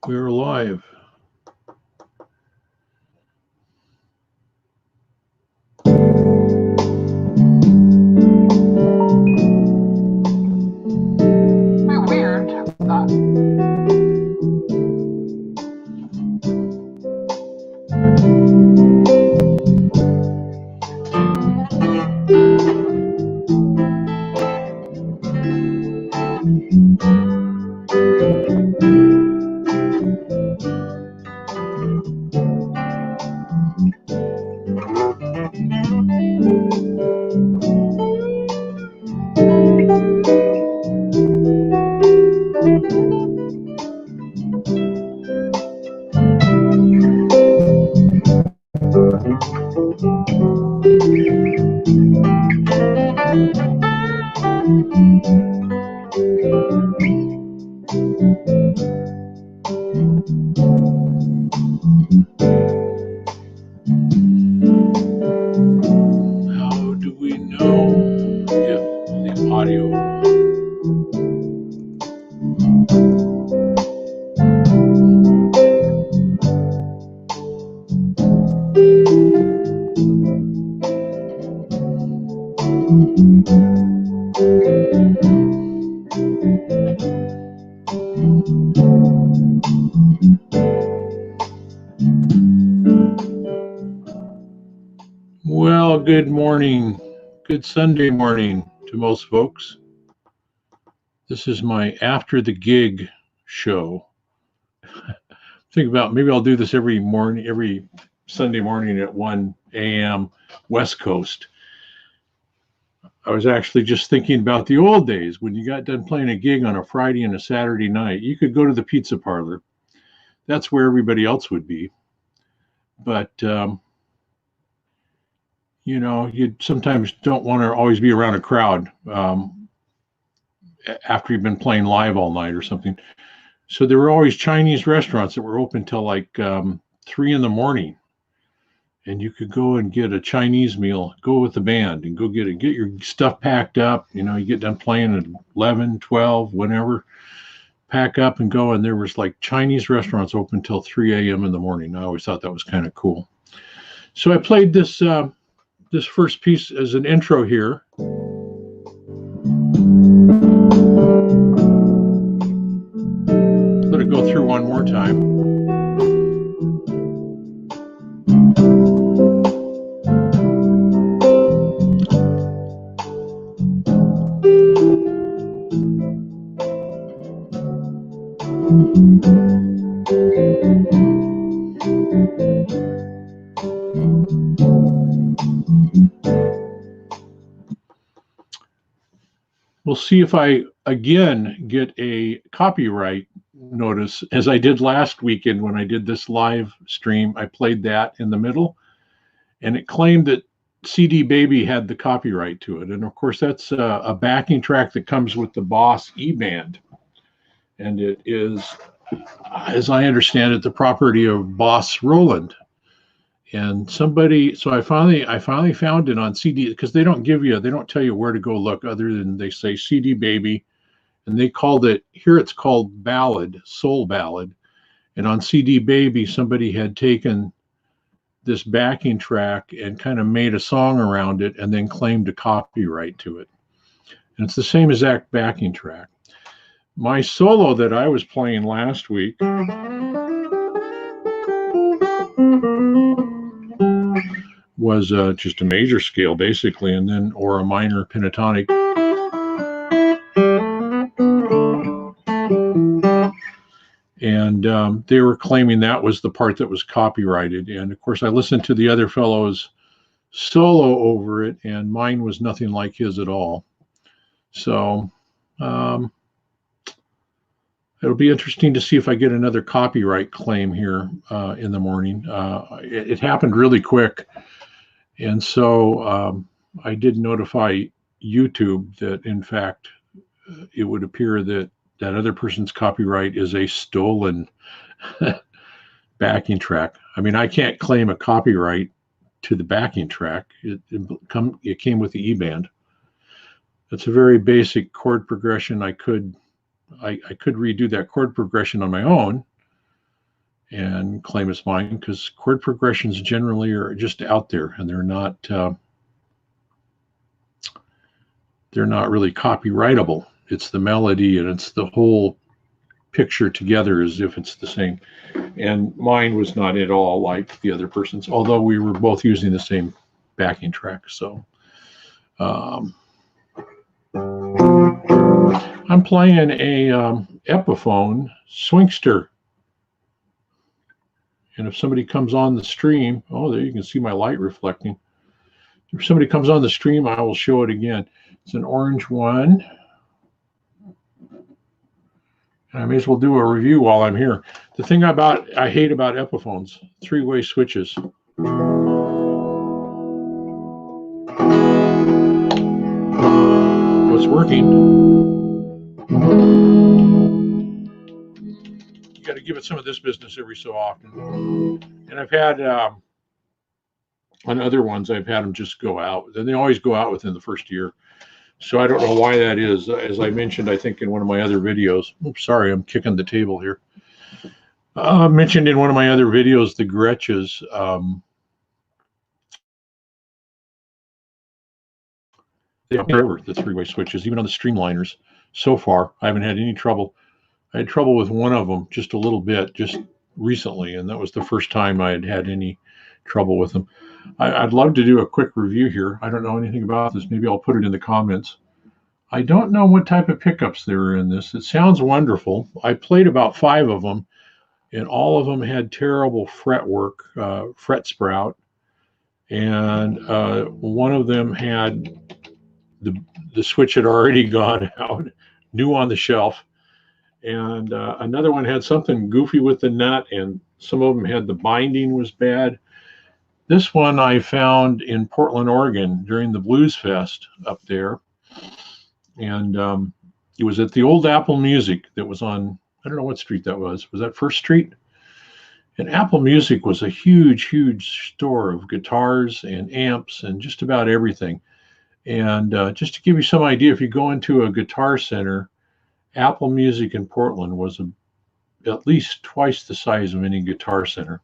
We're live. How do we know if the audio Well, good morning. Good Sunday morning to most folks. This is my after the gig show. Think about maybe I'll do this every Sunday morning at 1 a.m. West Coast. I was actually just thinking about the old days when you got done playing a gig on a Friday and a Saturday night. You could go to the pizza parlor. That's where everybody else would be. But you sometimes don't want to always be around a crowd after you've been playing live all night or something. So there were always Chinese restaurants that were open till like 3 in the morning. And you could go and get a Chinese meal, go with the band and go get your stuff packed up. You get done playing at 11, 12, whenever, pack up and go. And there was like Chinese restaurants open till 3 a.m. in the morning. I always thought that was kind of cool. So I played this first piece as an intro here. Let it go through one more time. We'll see if I again get a copyright notice, as I did last weekend when I did this live stream. I played that in the middle, and it claimed that CD Baby had the copyright to it. And of course, that's a backing track that comes with the Boss E-Band. And it is, as I understand it, the property of Boss Roland. And so I finally found it on CD, because they don't tell you where to go look other than they say CD Baby, and they called it, here it's called Ballad, Soul Ballad. And on CD Baby, somebody had taken this backing track and kind of made a song around it and then claimed a copyright to it. And it's the same exact backing track. My solo that I was playing last week was just a major scale, basically, or a minor pentatonic. And they were claiming that was the part that was copyrighted. And of course, I listened to the other fellow's solo over it, and mine was nothing like his at all. So it'll be interesting to see if I get another copyright claim here in the morning. It happened really quick. And so I did notify YouTube that, in fact, it would appear that other person's copyright is a stolen backing track. I mean, I can't claim a copyright to the backing track. It came with the E-band. It's a very basic chord progression. I could redo that chord progression on my own, and claim it's mine, because chord progressions generally are just out there, and they're not really copyrightable. It's the melody and it's the whole picture together as if it's the same. And mine was not at all like the other person's, although we were both using the same backing track. So I'm playing a Epiphone Swingster. And if somebody comes on the stream, oh, there you can see my light reflecting. If somebody comes on the stream, I will show it again. It's an orange one. And I may as well do a review while I'm here. The thing I hate about Epiphones, three-way switches. So it's working. You got to give it some of this business every so often. And I've had, on other ones, I've had them just go out. And they always go out within the first year. So I don't know why that is. As I mentioned, I think in one of my other videos, oops, sorry, I'm kicking the table here. Mentioned in one of my other videos, the Gretches, they have forever, the three-way switches, even on the streamliners. So far, I haven't had any trouble. I had trouble with one of them just a little bit, just recently, and that was the first time I had had any trouble with them. I'd love to do a quick review here. I don't know anything about this. Maybe I'll put it in the comments. I don't know what type of pickups there are in this. It sounds wonderful. I played about 5 of them, and all of them had terrible fretwork, fret sprout. And one of them had the switch had already gone out, new on the shelf. And another one had something goofy with the nut, and some of them had the binding was bad. This one I found in Portland, Oregon during the Blues Fest up there. And it was at the old Apple Music that was on, I don't know what street that was. Was that First Street? And Apple Music was a huge, huge store of guitars and amps and just about everything. And just to give you some idea, if you go into a guitar center, Apple Music in Portland was at least twice the size of any guitar center,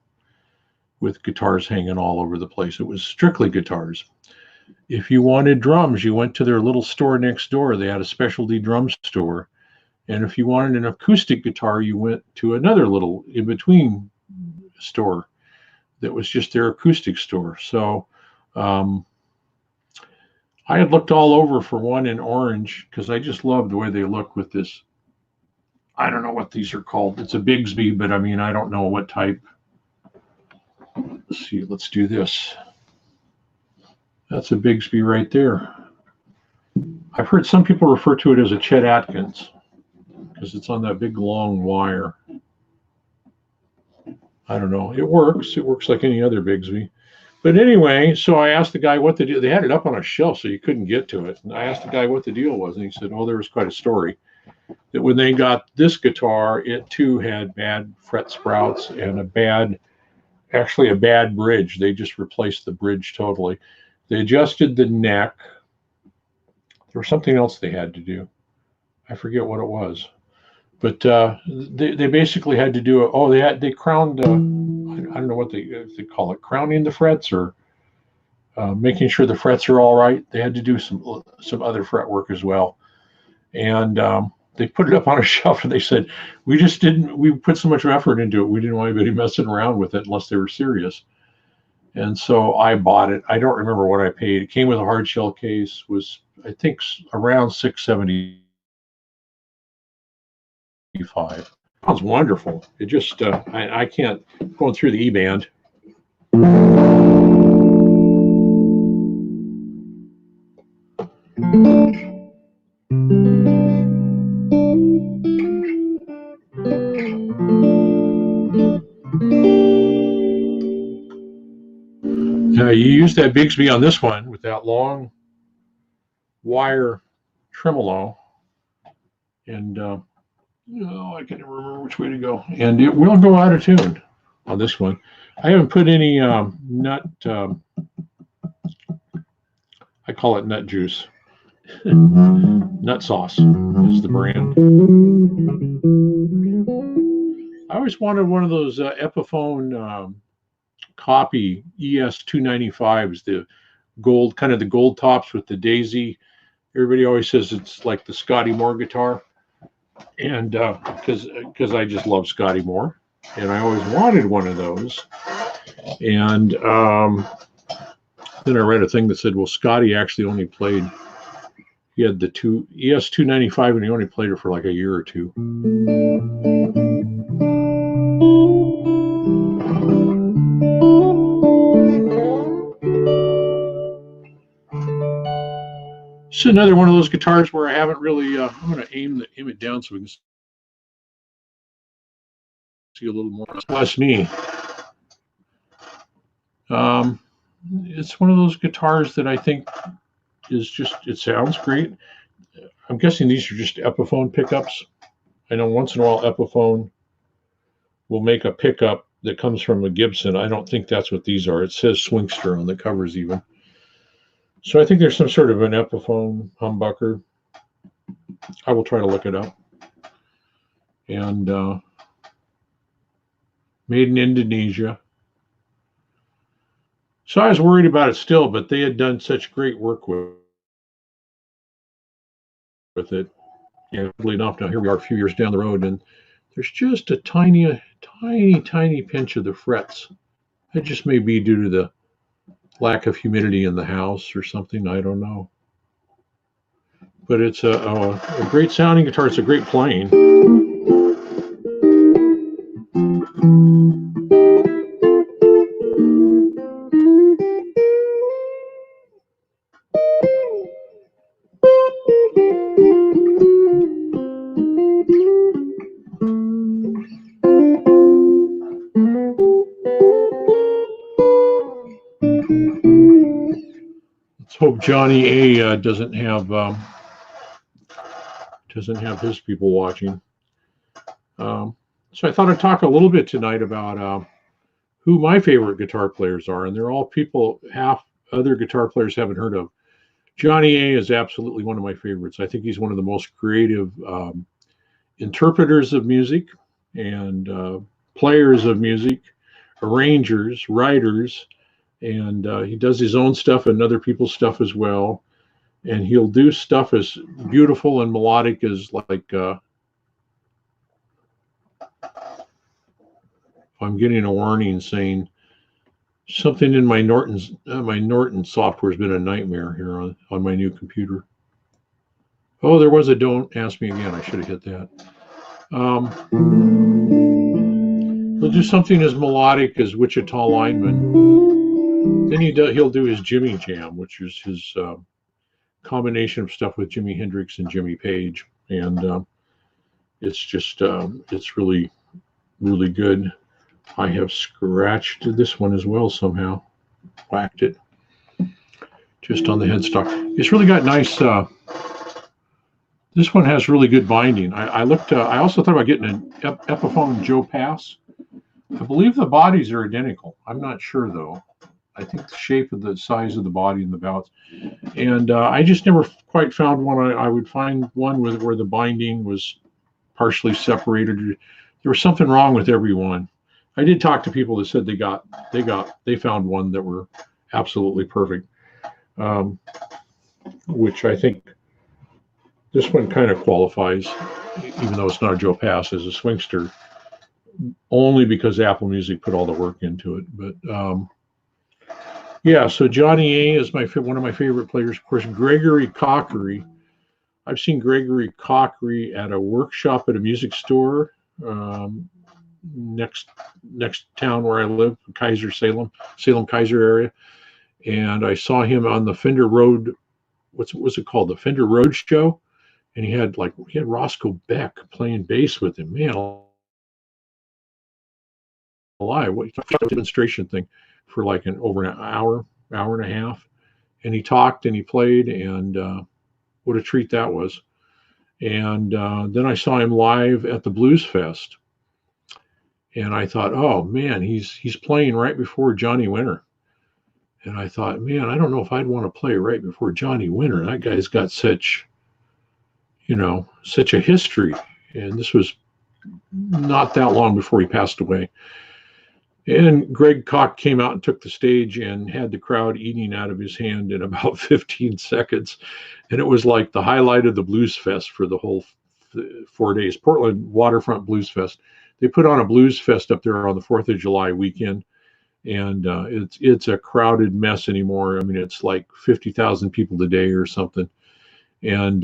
with guitars hanging all over the place. It was strictly guitars. If you wanted drums, you went to their little store next door. They had a specialty drum store. And if you wanted an acoustic guitar, you went to another little in-between store that was just their acoustic store. So I had looked all over for one in orange because I just love the way they look with this. I don't know what these are called. It's a Bigsby, but I mean, I don't know what type. Let's see, let's do this. That's a Bigsby right there. I've heard some people refer to it as a Chet Atkins because it's on that big long wire. I don't know. It works. It works like any other Bigsby. But anyway, so I asked the guy what the deal. They had it up on a shelf so you couldn't get to it. And I asked the guy what the deal was, and he said, "Oh, there was quite a story. That when they got this guitar, it too had bad fret sprouts and actually a bad bridge. They just replaced the bridge totally. They adjusted the neck. There was something else they had to do. I forget what it was, but they basically had to do it. They crowned. I don't know what they call it, crowning the frets or making sure the frets are all right. They had to do some other fret work as well, and they put it up on a shelf, and they said, we put so much effort into it, we didn't want anybody messing around with it unless they were serious. And so I bought it. I don't remember what I paid. It came with a hard shell case, was I think around $675. Sounds wonderful. It just, I can't, going through the E-band. Now you use that Bigsby on this one with that long wire tremolo, and I can't remember which way to go, and it will go out of tune on this one. I haven't put any nut, I call it nut juice. Nut sauce is the brand. I always wanted one of those Epiphone copy ES-295s, the gold, kind of the gold tops with the daisy. Everybody always says it's like the Scotty Moore guitar, and because I just love Scotty Moore, and I always wanted one of those. And then I read a thing that said, well, Scotty actually only played. He had the ES-295, and he only played it for like a year or two. It's another one of those guitars where I haven't really. I'm going to aim it down so we can see a little more. Bless me. It's one of those guitars that I think is just. It sounds great. I'm guessing these are just Epiphone pickups. I know once in a while Epiphone will make a pickup that comes from a Gibson. I don't think that's what these are. It says Swingster on the covers even. So I think there's some sort of an Epiphone humbucker. I will try to look it up. And made in Indonesia. So I was worried about it still, but they had done such great work with it. And enough, now here we are a few years down the road, and there's just a tiny pinch of the frets. It just may be due to the lack of humidity in the house or something. I don't know. But it's a great sounding guitar. It's a great playing. Hope Johnny A doesn't have his people watching. So I thought I'd talk a little bit tonight about who my favorite guitar players are, and they're all people half other guitar players haven't heard of. Johnny A is absolutely one of my favorites. I think he's one of the most creative interpreters of music and players of music, arrangers, writers. And he does his own stuff and other people's stuff as well. And he'll do stuff as beautiful and melodic as like, I'm getting a warning saying something in my Norton software has been a nightmare here on my new computer. Oh, there was a don't ask me again. I should have hit that. He'll do something as melodic as Wichita Lineman. Then he'll do his Jimmy Jam, which is his combination of stuff with Jimi Hendrix and Jimmy Page, and it's just it's really, really good. I have scratched this one as well somehow, whacked it just on the headstock. It's really got nice. This one has really good binding. I looked. I also thought about getting an Epiphone Joe Pass. I believe the bodies are identical. I'm not sure though. I think the shape of the size of the body and the bouts. And I just never quite found one. I would find one where the binding was partially separated. There was something wrong with every one. I did talk to people that said they found one that were absolutely perfect, which I think this one kind of qualifies, even though it's not a Joe Pass, as a Swingster, only because Apple Music put all the work into it. But yeah, so Johnny A is one of my favorite players. Of course, Gregory Cockery. I've seen Gregory Cockery at a workshop at a music store next town where I live, Salem Kaiser area, and I saw him on the Fender Road. What's it called? The Fender Road Show, and he had Roscoe Beck playing bass with him. Man, alive! What a demonstration thing for like over an hour and a half, and he talked and he played, and what a treat that was. And then I saw him live at the Blues Fest, and I thought, oh man, he's playing right before Johnny Winter. And I thought, man, I don't know if I'd want to play right before Johnny Winter. That guy's got such a history. And this was not that long before he passed away. And Greg Koch came out and took the stage and had the crowd eating out of his hand in about 15 seconds. And it was like the highlight of the Blues Fest for the whole 4 days. Portland Waterfront Blues Fest. They put on a Blues Fest up there on the 4th of July weekend. And it's a crowded mess anymore. I mean, it's like 50,000 people a day or something. And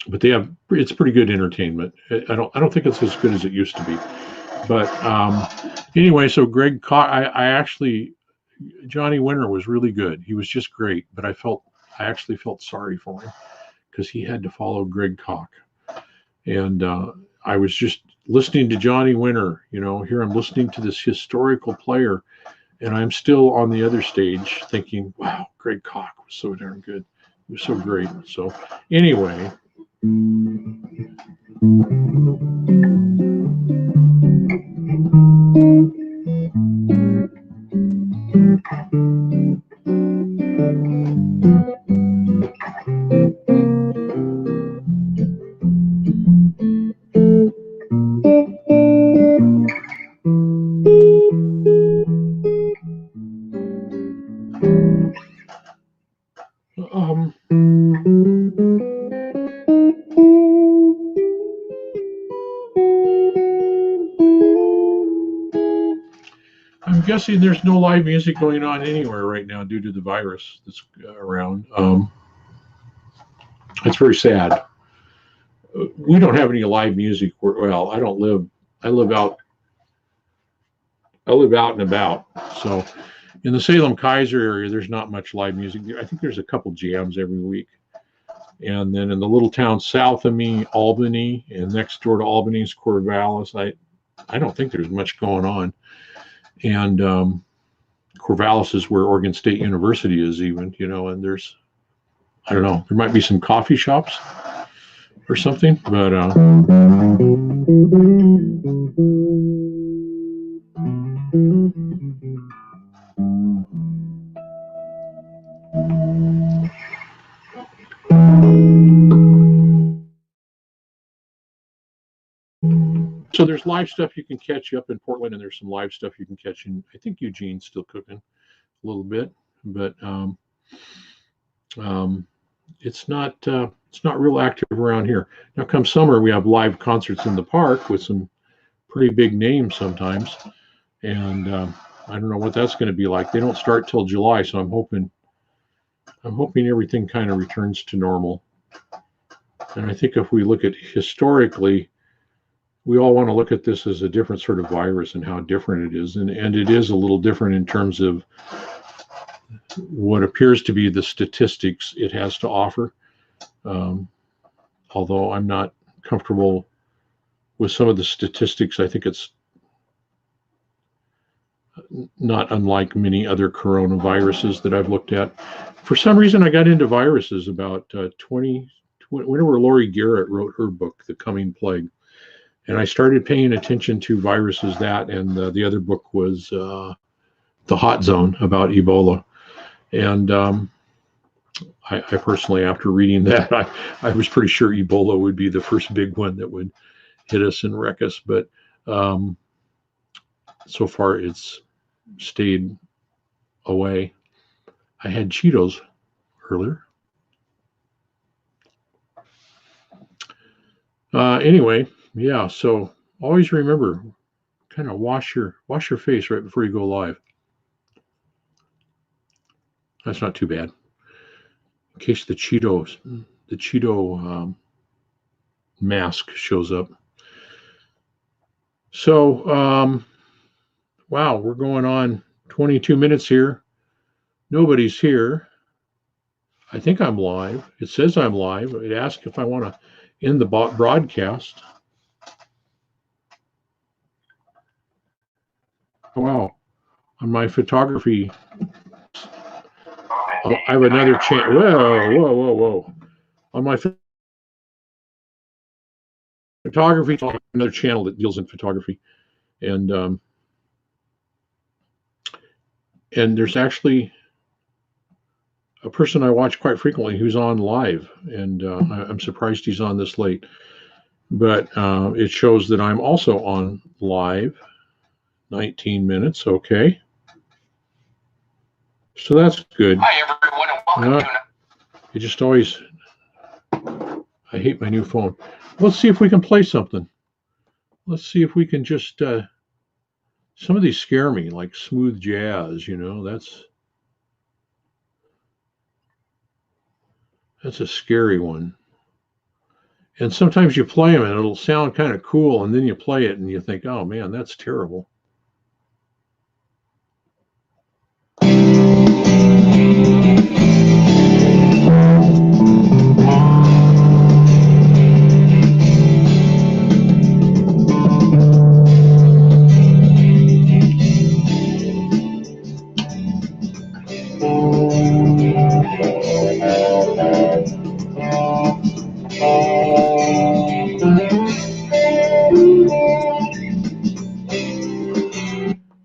but it's pretty good entertainment. I don't think it's as good as it used to be. But anyway, so Greg Koch, I actually, Johnny Winter was really good. He was just great. But I actually felt sorry for him because he had to follow Greg Koch. And I was just listening to Johnny Winter, here I'm listening to this historical player, and I'm still on the other stage thinking, wow, Greg Koch was so darn good. He was so great. So anyway. I'm guessing there's no live music going on anywhere right now due to the virus that's around. It's very sad. We don't have any live music. Well, I live out and about. So in the Salem-Keizer area, there's not much live music. I think there's a couple jams every week. And then in the little town south of me, Albany, and next door to Albany is Corvallis. I don't think there's much going on. And Corvallis is where Oregon State University is even, and there's, I don't know, there might be some coffee shops or something, but so there's live stuff you can catch up in Portland, and there's some live stuff you can catch in, I think Eugene's still cooking a little bit, but it's not real active around here. Now come summer, we have live concerts in the park with some pretty big names sometimes, and I don't know what that's going to be like. They don't start till July, so I'm hoping everything kind of returns to normal. And I think if we look at historically, we all want to look at this as a different sort of virus and how different it is. And it is a little different in terms of what appears to be the statistics it has to offer. Although I'm not comfortable with some of the statistics, I think it's not unlike many other coronaviruses that I've looked at. For some reason, I got into viruses about whenever Lori Garrett wrote her book, The Coming Plague. And I started paying attention to viruses and the other book was The Hot Zone about Ebola. And I personally, after reading that, I was pretty sure Ebola would be the first big one that would hit us and wreck us. But so far, it's stayed away. I had Cheetos earlier. Anyway. Yeah, so always remember, kind of wash your face right before you go live. That's not too bad. In case the Cheeto mask shows up. So, wow, we're going on 22 minutes here. Nobody's here. I think I'm live. It says I'm live. It asks if I want to end the broadcast. Wow, on my photography, I have another channel. Whoa. On my photography, another channel that deals in photography. And there's actually a person I watch quite frequently who's on live. And I'm surprised he's on this late. but it shows that I'm also on live. 19 minutes, okay. So that's good. Hi everyone and welcome to... It just always... I hate my new phone. Let's see if we can play something. Let's see if we can just... some of these scare me, like smooth jazz, you know, that's a scary one. And sometimes you play them and it'll sound kind of cool, and then you play it and you think, oh man, that's terrible.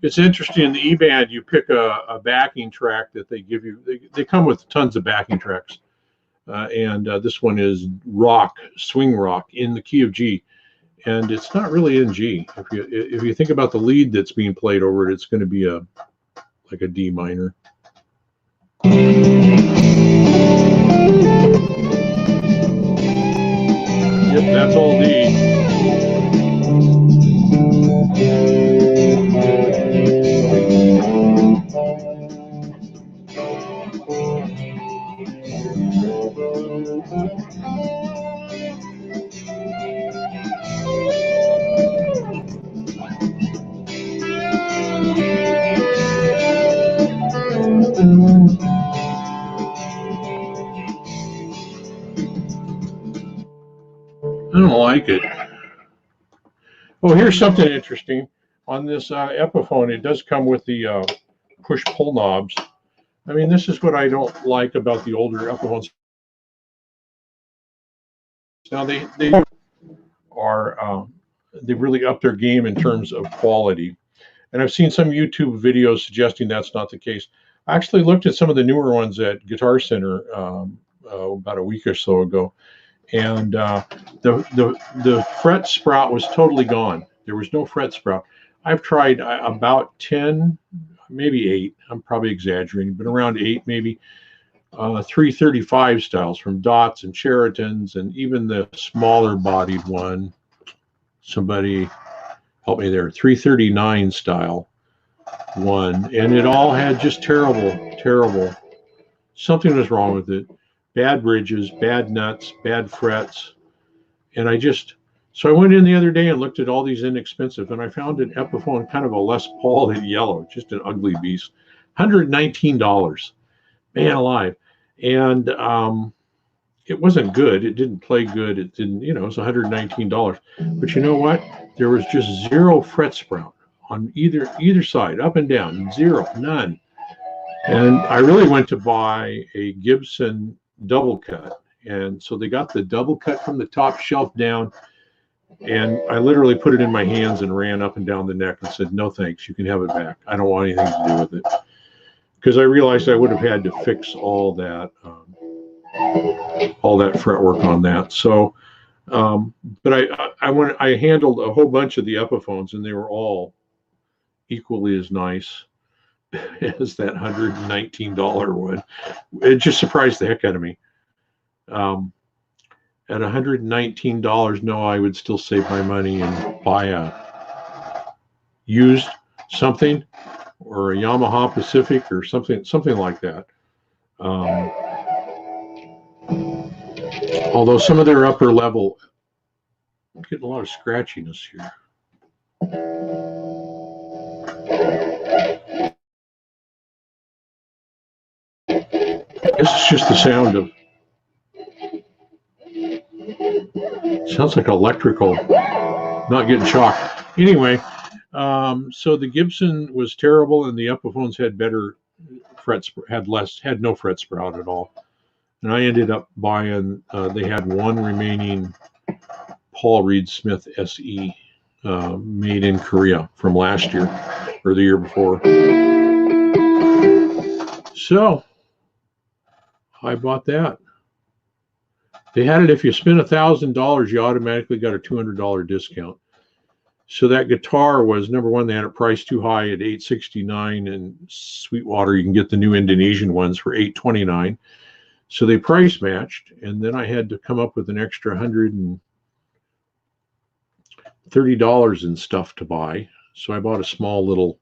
It's interesting, in the E-band, you pick a backing track that they give you. They come with tons of backing tracks. And this one is rock, swing rock, in the key of G. And it's not really in G. If you think about the lead that's being played over it, it's going to be like a D minor. Yep, that's all D. I don't like it. Oh, here's something interesting. On this Epiphone, it does come with the push-pull knobs. I mean, this is what I don't like about the older Epiphones. Now, they are they really up their game in terms of quality. And I've seen some YouTube videos suggesting that's not the case. I actually looked at some of the newer ones at Guitar Center about a week or so ago. And the fret sprout was totally gone. There was no fret sprout. I've tried about 10, maybe 8. I'm probably exaggerating, but around 8 maybe. 335 styles from Dots and Sheratons, and even the smaller bodied one. Somebody help me there. 339 style one, and it all had just terrible. Something was wrong with it. Bad bridges, bad nuts, bad frets. And so I went in the other day and looked at all these inexpensive, and I found an Epiphone, kind of a Les Paul in yellow, just an ugly beast. $119. Man alive. And it wasn't good. It didn't play good. It didn't, it was $119. But you know what? There was just zero fret sprout on either side, up and down, zero, none. And I really went to buy a Gibson double cut. And so they got the double cut from the top shelf down, and I literally put it in my hands and ran up and down the neck and said, no thanks, you can have it back. I don't want anything to do with it. Because I realized I would have had to fix all that fretwork on that. So, but I handled a whole bunch of the Epiphones, and they were all equally as nice as that $119 one. It just surprised the heck out of me. At $119, no, I would still save my money and buy a used something, or a Yamaha Pacific, or something like that. Although some of their upper level, I'm getting a lot of scratchiness here. I guess it's just the sound of... Sounds like electrical, not getting shocked. Anyway, so the Gibson was terrible, and the Epiphones had better had no fret sprout at all. And I ended up buying, they had one remaining Paul Reed Smith SE made in Korea from last year or the year before. So I bought that. They had it if you spent $1,000, you automatically got a $200 discount. So that guitar was, number one, they had it priced too high at $869, and Sweetwater you can get the new Indonesian ones for $829. So they price matched, and then I had to come up with an extra $130 in stuff to buy. So I bought a small little,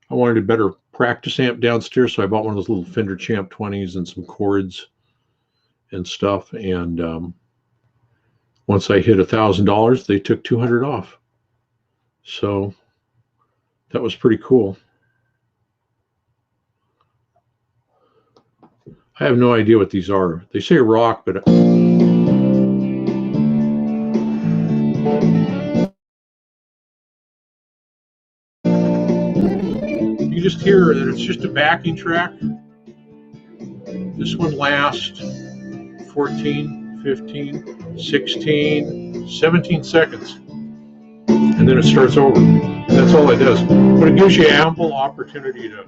I wanted a better practice amp downstairs, so I bought one of those little Fender Champ 20s and some Chords and stuff. And once I hit $1,000, they took $200 off. So that was pretty cool. I have no idea what these are. They say rock, but you just hear that it's just a backing track. This one lasts 14, 15, 16, 17 seconds. And then it starts over. That's all it does. But it gives you ample opportunity to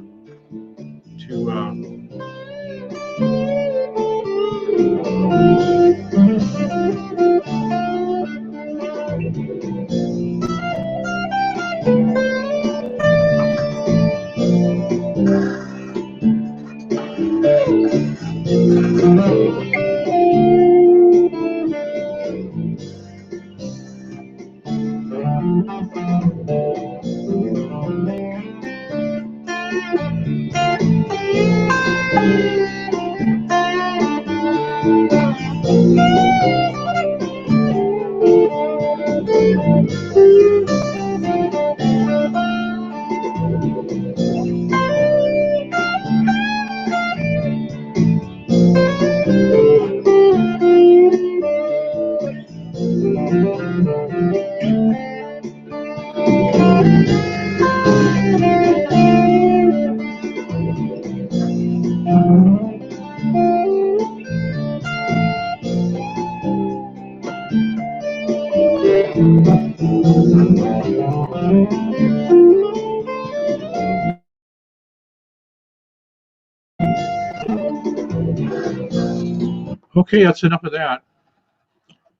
okay, that's enough of that.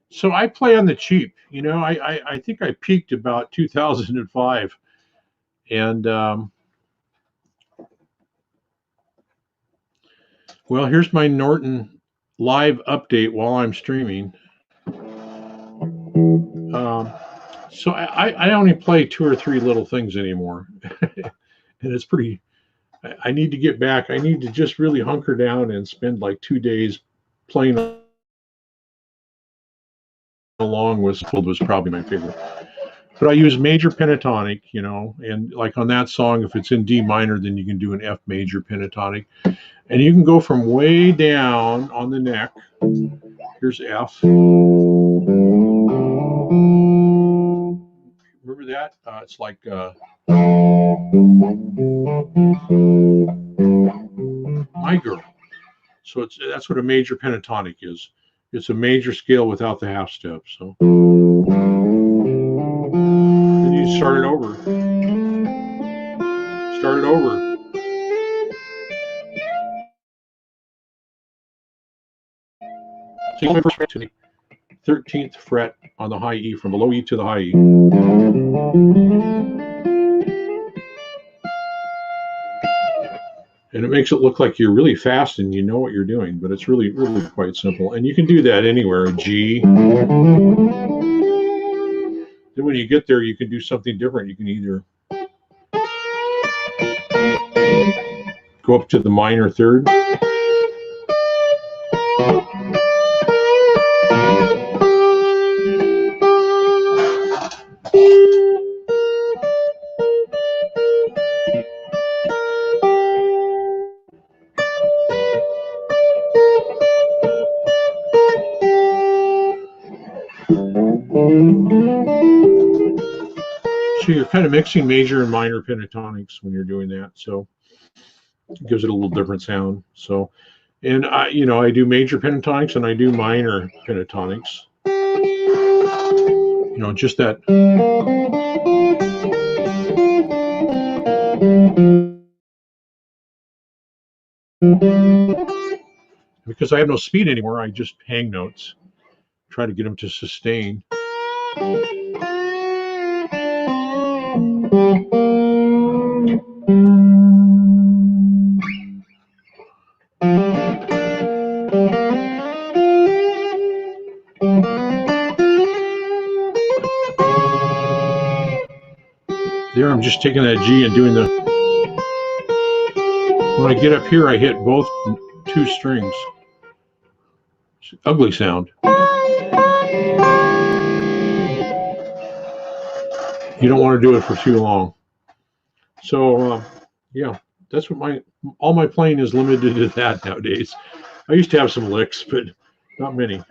So I play on the cheap. You know, I think I peaked about 2005. And, well, here's my Norton live update while I'm streaming. So I only play 2 or 3 little things anymore. And it's pretty, I need to get back. I need to just really hunker down and spend like 2 days playing along with was probably my favorite. But I use major pentatonic, you know, and like on that song, if it's in D minor, then you can do an F major pentatonic. And you can go from way down on the neck. Here's F. Remember that? It's like My Girl. So that's what a major pentatonic is. It's a major scale without the half step. So then you start it over. Start it over. So you go first to the 13th fret on the high E, from below E to the high E. And it makes it look like you're really fast and you know what you're doing, but it's really, really quite simple. And you can do that anywhere, G. Then when you get there, you can do something different. You can either go up to the minor third. So you're kind of mixing major and minor pentatonics when you're doing that. So it gives it a little different sound. So, and I do major pentatonics and I do minor pentatonics. You know, just that. Because I have no speed anymore, I just hang notes, try to get them to sustain. There, I'm just taking that G and doing the... When I get up here, I hit both 2 strings. Ugly sound. You don't want to do it for too long. So, yeah, that's what all my playing is limited to that nowadays. I used to have some licks, but not many.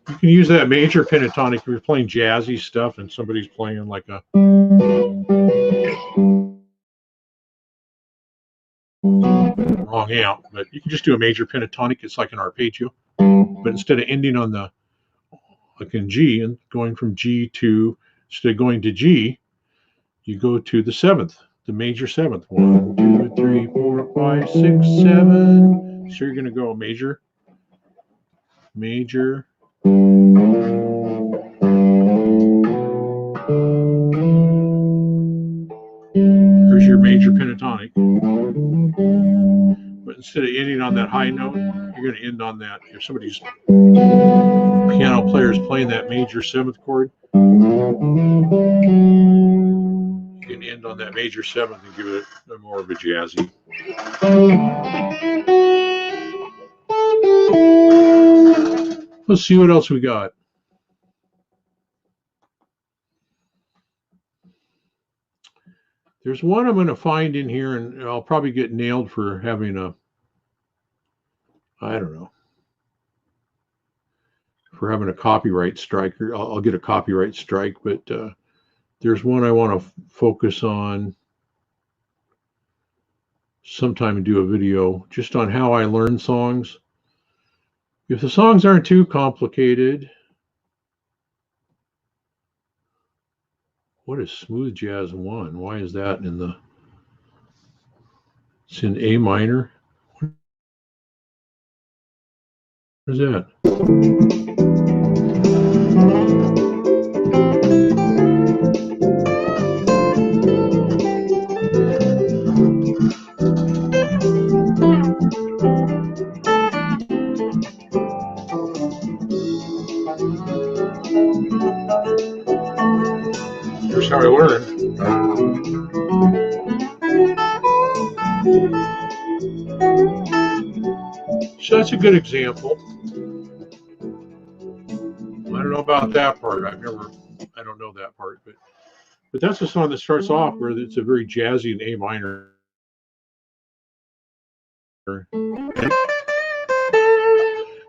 You can use that major pentatonic if you're playing jazzy stuff and somebody's playing like a wrong amp, but you can just do a major pentatonic. It's like an arpeggio, but instead of ending on the, like in G and going from G to, instead of going to G, you go to the 7th, the major 7th. 1, 2, 3, 4, 5, 6, 7. So you're going to go major, major. Here's your major pentatonic. But instead of ending on that high note, you're going to end on that. If somebody's piano player is playing that major 7th chord, you can end on that major 7th and give it more of a jazzy. Let's see what else we got. There's one I'm going to find in here, and I'll probably get nailed for having a, I don't know, for having a copyright strike. I'll get a copyright strike, but there's one I want to focus on sometime and do a video just on how I learn songs. If the songs aren't too complicated. What is Smooth Jazz 1? Why is that in the... It's in A minor. What is that? Here's how I learn. So that's a good example. I don't know about that part. I don't know that part, but that's a song that starts off where it's a very jazzy in A minor.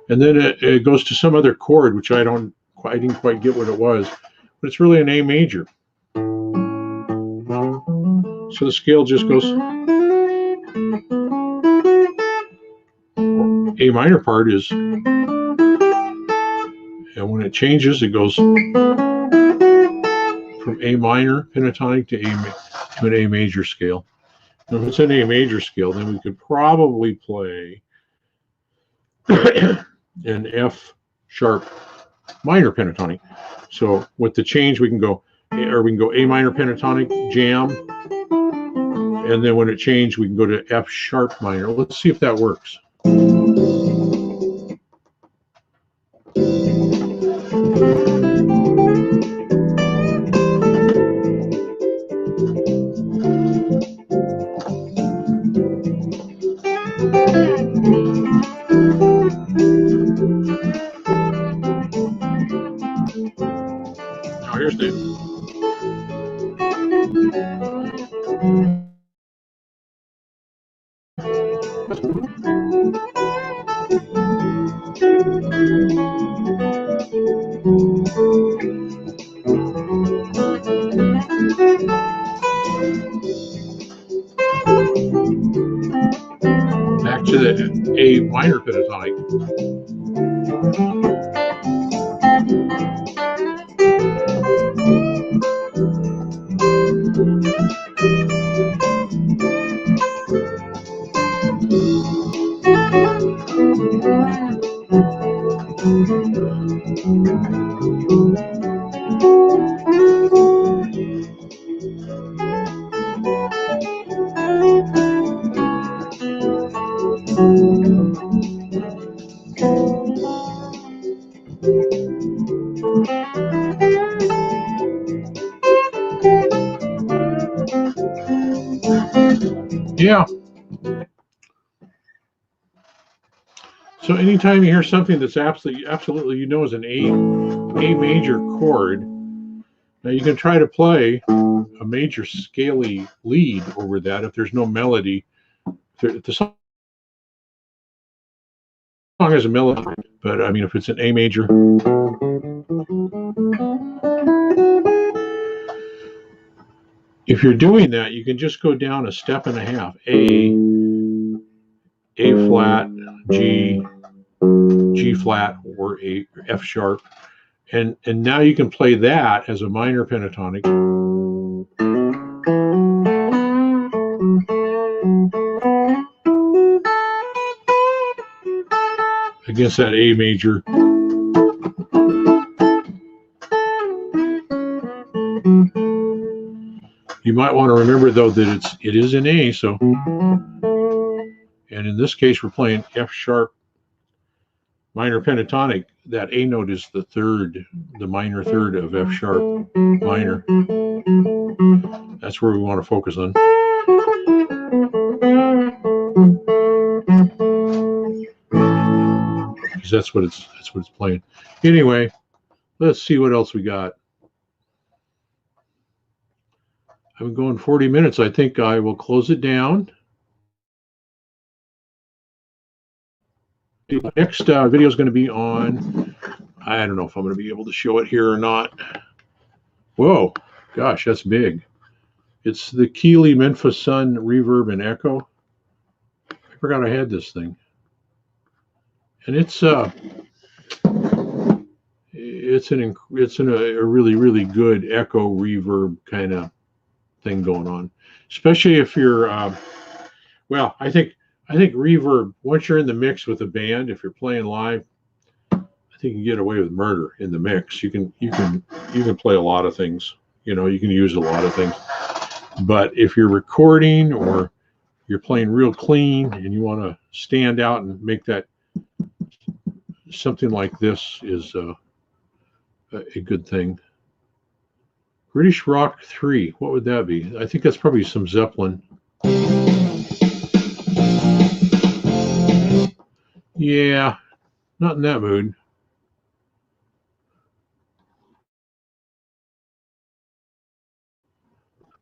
And then it goes to some other chord, which I didn't quite get what it was, but it's really an A major. So the scale just goes. A minor part is, and when it changes, it goes from A minor pentatonic to an A major scale. Now, if it's an A major scale, then we could probably play an F sharp minor pentatonic. So with the change, we can go A minor pentatonic jam, and then when it changed, we can go to F sharp minor. Let's see if that works. Now here's the... Back to the A minor pentatonic. Yeah. So anytime you hear something that's absolutely you know is an A major chord, now you can try to play a major scaly lead over that if there's no melody. If the song has a melody, but I mean if it's an A major. If you're doing that, you can just go down a step and a half. A flat, G, G flat, or a F sharp. And now you can play that as a minor pentatonic. Against that A major. You might want to remember though that it is an A, so and in this case we're playing F sharp minor pentatonic. That A note is the third, the minor third of F sharp minor. That's where we want to focus on. Because that's what it's playing. Anyway, let's see what else we got. I'm going 40 minutes. I think I will close it down. The next video is going to be on, I don't know if I'm going to be able to show it here or not. Whoa, gosh, that's big. It's the Keeley Memphis Sun Reverb and Echo. I forgot I had this thing. And it's a really good echo reverb kind of thing going on, especially if you're well, I think reverb, once you're in the mix with a band, if you're playing live, I think you can get away with murder in the mix. You can play a lot of things, you know, you can use a lot of things. But if you're recording or you're playing real clean and you want to stand out and make that, something like this is a good thing. British Rock 3, what would that be? I think that's probably some Zeppelin. Yeah, not in that mood.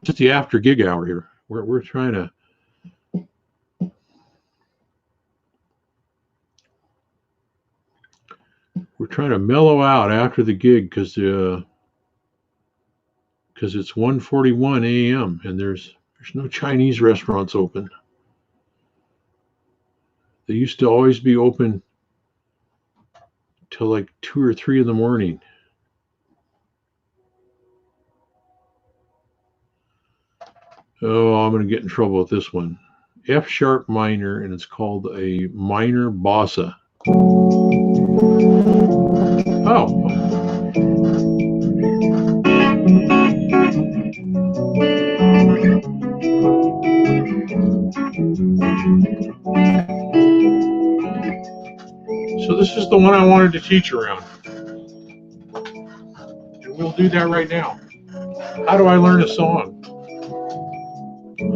Just the after gig hour here. We're trying to mellow out after the gig because it's 1:41 a.m. and there's no Chinese restaurants open. They used to always be open till like 2 or 3 in the morning. Oh, I'm going to get in trouble with this one. F sharp minor, and it's called a minor bossa. Oh. So this is the one I wanted to teach around. And we'll do that right now. How do I learn a song?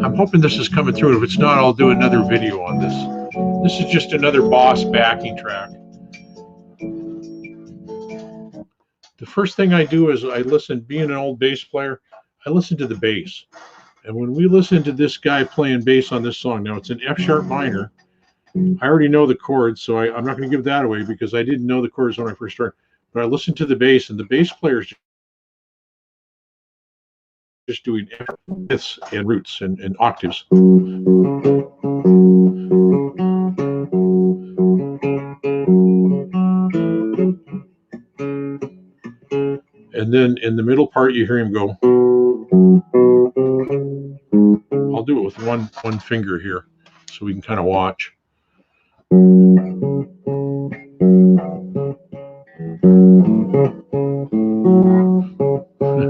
I'm hoping this is coming through. If it's not, I'll do another video on this. This is just another Boss backing track. The first thing I do is I listen, being an old bass player, I listen to the bass. And when we listen to this guy playing bass on this song, now it's an F sharp minor. I already know the chords, so I'm not going to give that away because I didn't know the chords when I first started. But I listened to the bass, and the bass player's just doing fifths and roots and octaves. And then in the middle part, you hear him go. I'll do it with one finger here so we can kind of watch.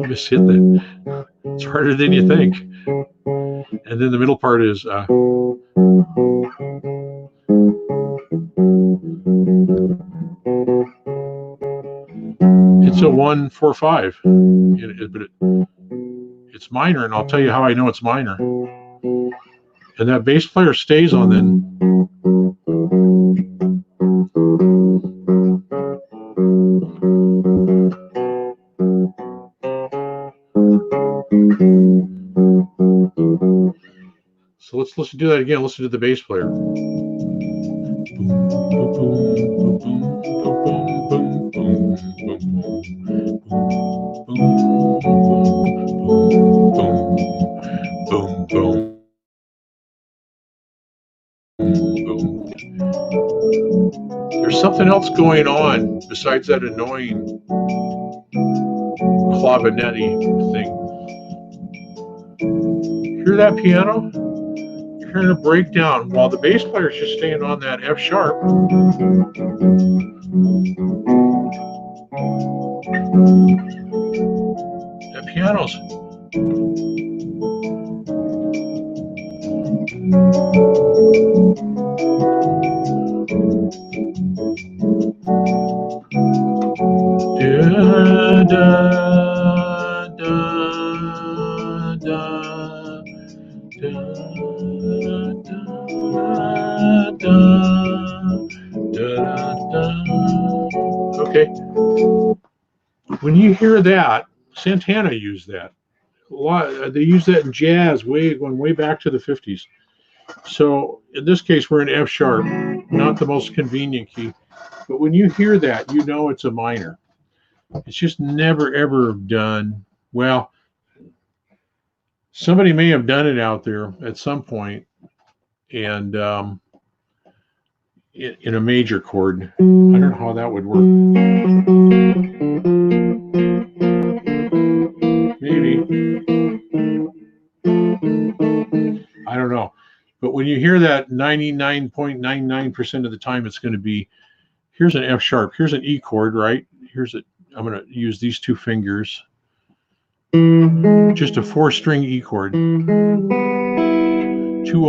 Just hit that. It's harder than you think. And then the middle part is it's a 1-4-5, but it's minor, and I'll tell you how I know it's minor. And that bass player stays on then. So let's do that again. Listen to the bass player. Boom, boom. There's something else going on besides that annoying clavinetti thing. Hear that piano? You're hearing a breakdown while the bass player is just staying on that F sharp. That piano's okay. When you hear that, Santana used that. A lot. They use that in jazz, going way back to the 50s. So in this case, we're in F sharp, not the most convenient key. But when you hear that, you know it's a minor. It's just never, ever done. Well, somebody may have done it out there at some point, and in a major chord. I don't know how that would work. Maybe. I don't know. But when you hear that 99.99% of the time, it's going to be, here's an F sharp, here's an E chord, right? I'm going to use these two fingers. Just a 4-string E chord. 2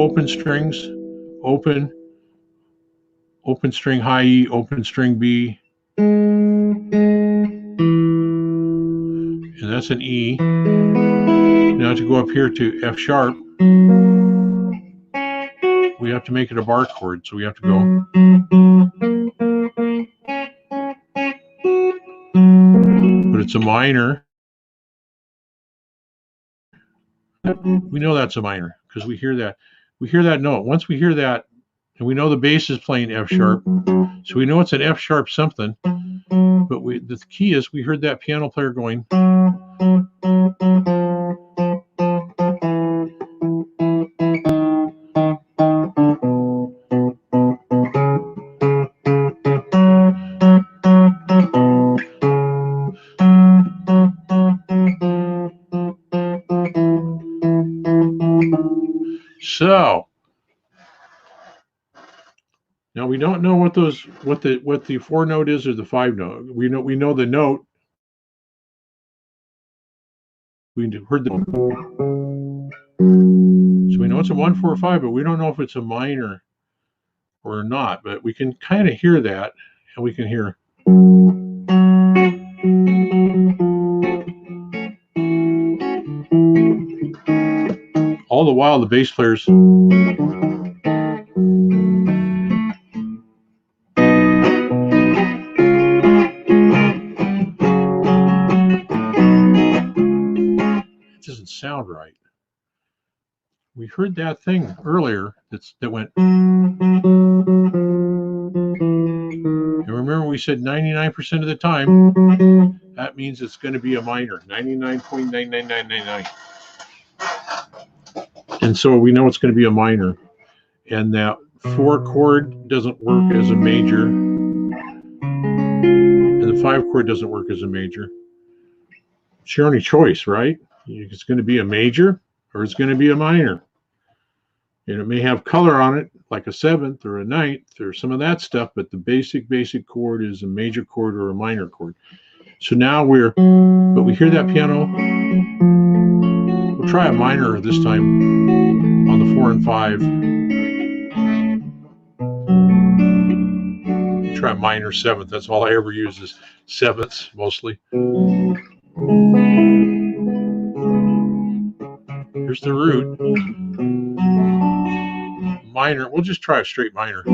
open strings, open string high E, open string B. And that's an E. Now to go up here to F sharp, we have to make it a bar chord. So we have to go. But it's a minor. We know that's a minor because we hear that. We hear that note. Once we hear that, and we know the bass is playing F sharp, so we know it's an F sharp something. But the key is we heard that piano player going. So now we don't know what the 4 note is or the 5 note. We know the note. We heard the. So we know it's a 1-4-5, but we don't know if it's a minor or not. But we can kind of hear that, and we can hear. All the while, the bass players. It doesn't sound right. We heard that thing earlier that went. And remember, we said 99% of the time. That means it's going to be a minor, 99.99999. And so we know it's going to be a minor. And that 4 chord doesn't work as a major. And the 5 chord doesn't work as a major. It's your only choice, right? It's going to be a major or it's going to be a minor. And it may have color on it, like a seventh or a ninth or some of that stuff, but the basic chord is a major chord or a minor chord. So now but we hear that piano. We'll try a minor this time on the 4 and 5. We'll try a minor seventh. That's all I ever use is sevenths mostly. Here's the root. Minor. We'll just try a straight minor. But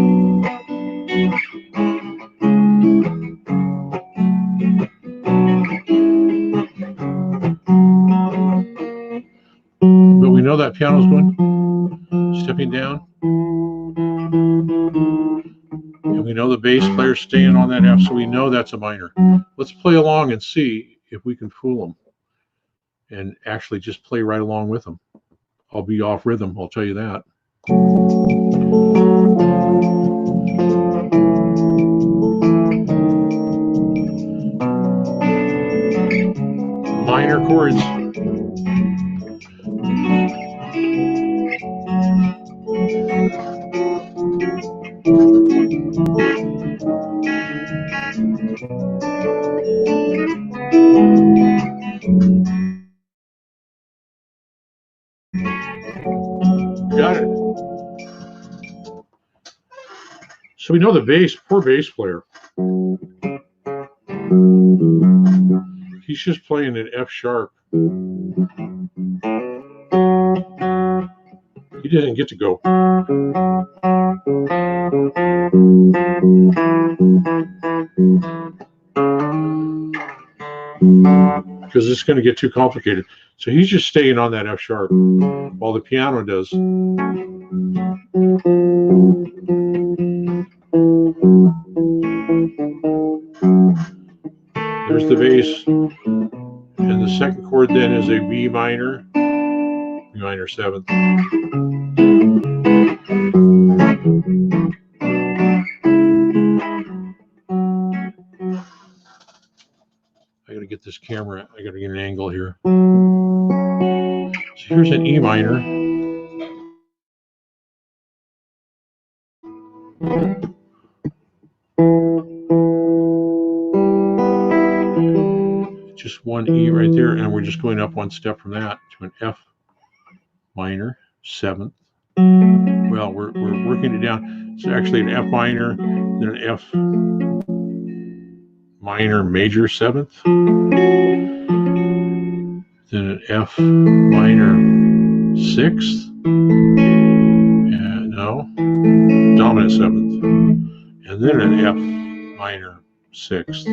we know that piano's going, stepping down. And we know the bass player's staying on that F, so we know that's a minor. Let's play along and see if we can fool them and actually just play right along with them. I'll be off rhythm, I'll tell you that. Minor chords. Got it. So we know the bass, poor bass player. He's just playing an F sharp. He didn't get to go. Because it's going to get too complicated. So he's just staying on that F sharp while the piano does. There's the bass. And the second chord then is a B minor seventh. I got to get this camera, I got to get an angle here. So here's an E minor. Just one E right there, and we're just going up one step from that to an F minor seventh. Well, we're working it down. It's actually an F minor, then an F minor major seventh, then an F minor sixth, and no, dominant seventh, and then an F minor sixth.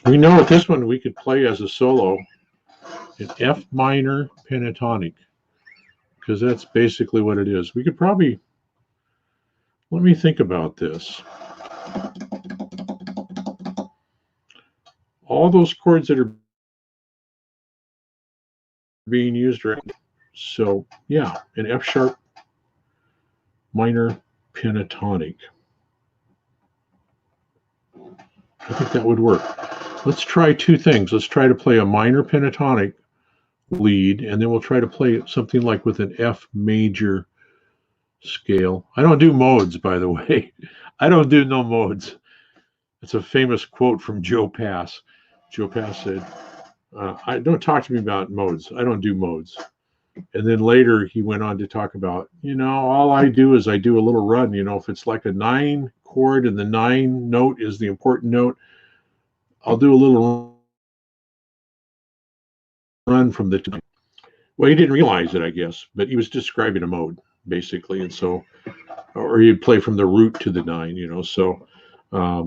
We know with this one we could play as a solo an F minor pentatonic, because that's basically what it is. We could probably, let me think about this. All those chords that are being used right now. So yeah, an F sharp minor pentatonic. I think that would work. Let's try two things. Let's try to play a minor pentatonic lead, and then we'll try to play something like with an F major scale. I don't do modes, by the way. I don't do no modes. It's a famous quote from Joe Pass. Joe Pass said, don't talk to me about modes. I don't do modes. And then later he went on to talk about, all I do is I do a little run. If it's like a 9 chord and the 9 note is the important note, I'll do a little run from the 9. Well, he didn't realize it, I guess, but he was describing a mode, basically. And so, or he'd play from the root to the 9, so, A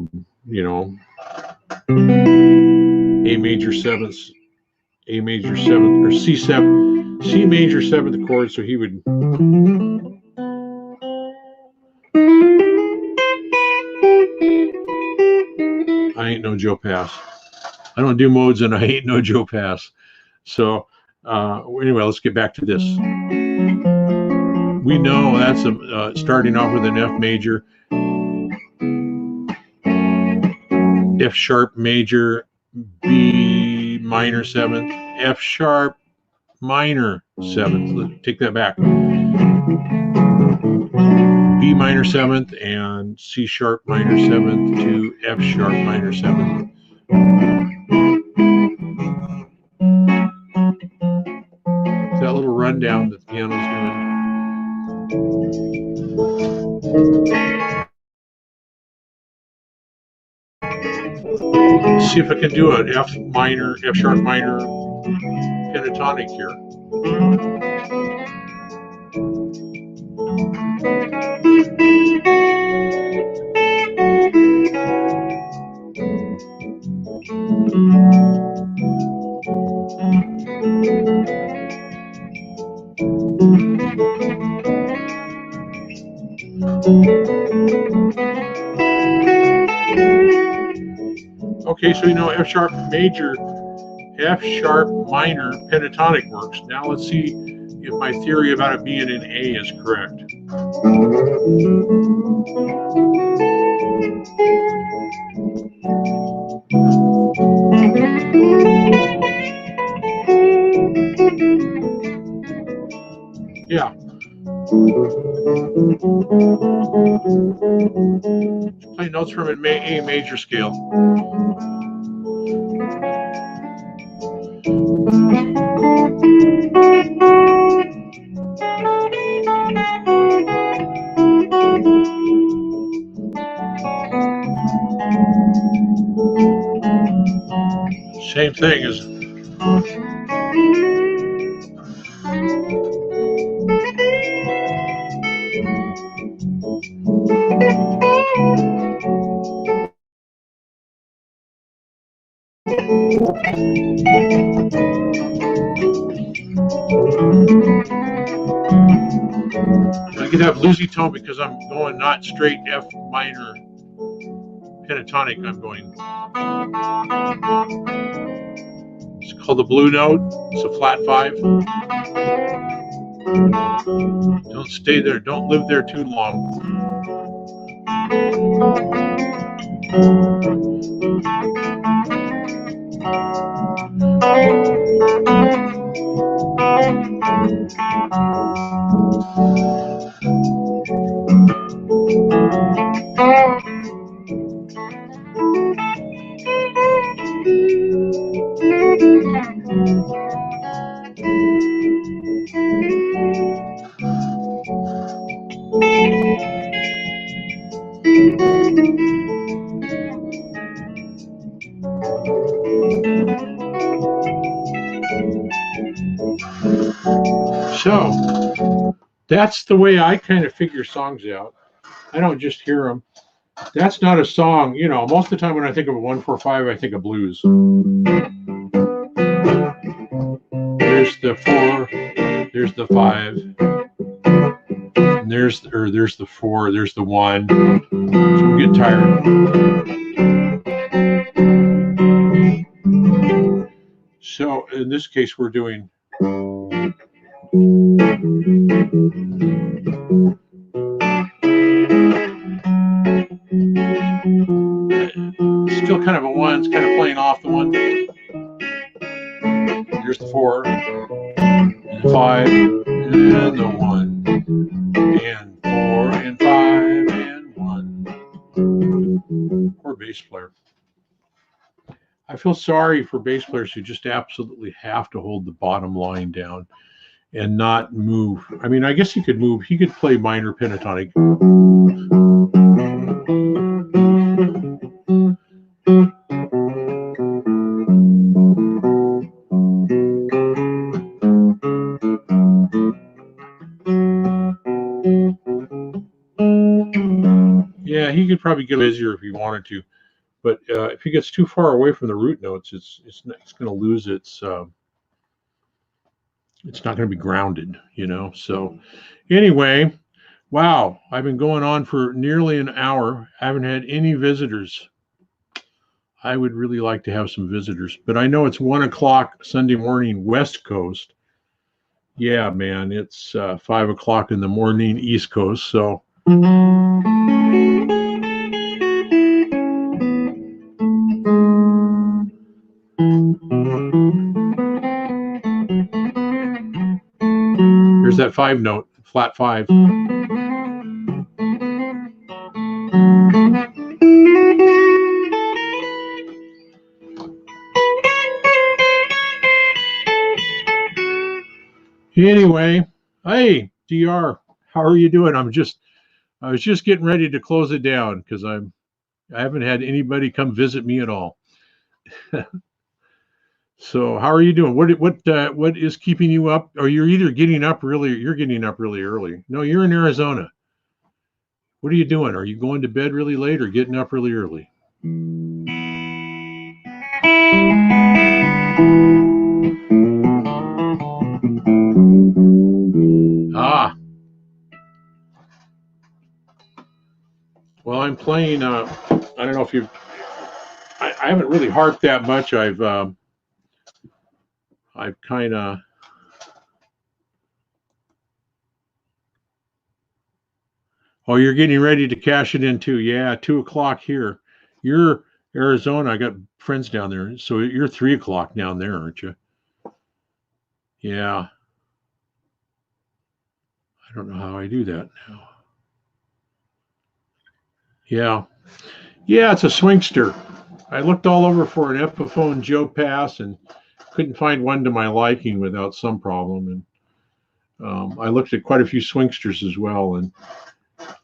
major seventh, A major seventh, or C7, C major seventh chord. So he would. I ain't no Joe Pass. I don't do modes, and I hate no Joe Pass. So anyway, let's get back to this. We know that's starting off with an F major, F sharp major, B minor 7th, F sharp minor 7th. Let's take that back. B minor 7th and C sharp minor 7th to F sharp minor 7th. That little rundown that the piano's doing. See if I can do an F sharp minor pentatonic here. Okay, so you know F sharp major, F sharp minor pentatonic works. Now let's see if my theory about it being in A is correct. Yeah. Play notes from an A major scale. Same thing as I could have bluesy tone because I'm going not straight F minor pentatonic. I'm going. It's called the blue note. It's a flat 5. Don't stay there. Don't live there too long. So that's the way I kind of figure songs out. I don't just hear them. That's not a song. You know, most of the time when I think of a 1-4-5, I think of blues. There's the 4, there's the 5, and there's the 4, there's the 1. So we get tired. So in this case, we're doing. Still kind of a 1. It's kind of playing off the 1. There's the 4, and the 5, and the 1, and 4, and 5, and 1. Poor bass player. I feel sorry for bass players who just absolutely have to hold the bottom line down and not move. I mean, I guess he could move. He could play minor pentatonic. Yeah, he could probably get busier if he wanted to, but if he gets too far away from the root notes, it's going to lose its. It's not going to be grounded, you know. So, anyway, wow, I've been going on for nearly an hour. I haven't had any visitors. I would really like to have some visitors, but I know it's 1 o'clock Sunday morning, West Coast. Yeah, man, it's 5 o'clock in the morning, East Coast. So here's that 5 note, flat 5. Anyway, hey, DR, how are you doing? I was just getting ready to close it down because I haven't had anybody come visit me at all. So how are you doing? What is keeping you up? Or you're either getting up really, you're getting up really early. No, you're in Arizona. What are you doing? Are you going to bed really late or getting up really early? Ah, well, I'm playing. I don't know if you. I haven't really harped that much. I've kind of. Oh, you're getting ready to cash it in too. Yeah, 2 o'clock here. You're Arizona. I got friends down there, so you're 3 o'clock down there, aren't you? Yeah. I don't know how I do that now. Yeah. Yeah, it's a Swingster. I looked all over for an Epiphone Joe Pass and couldn't find one to my liking without some problem. And I looked at quite a few Swingsters as well. And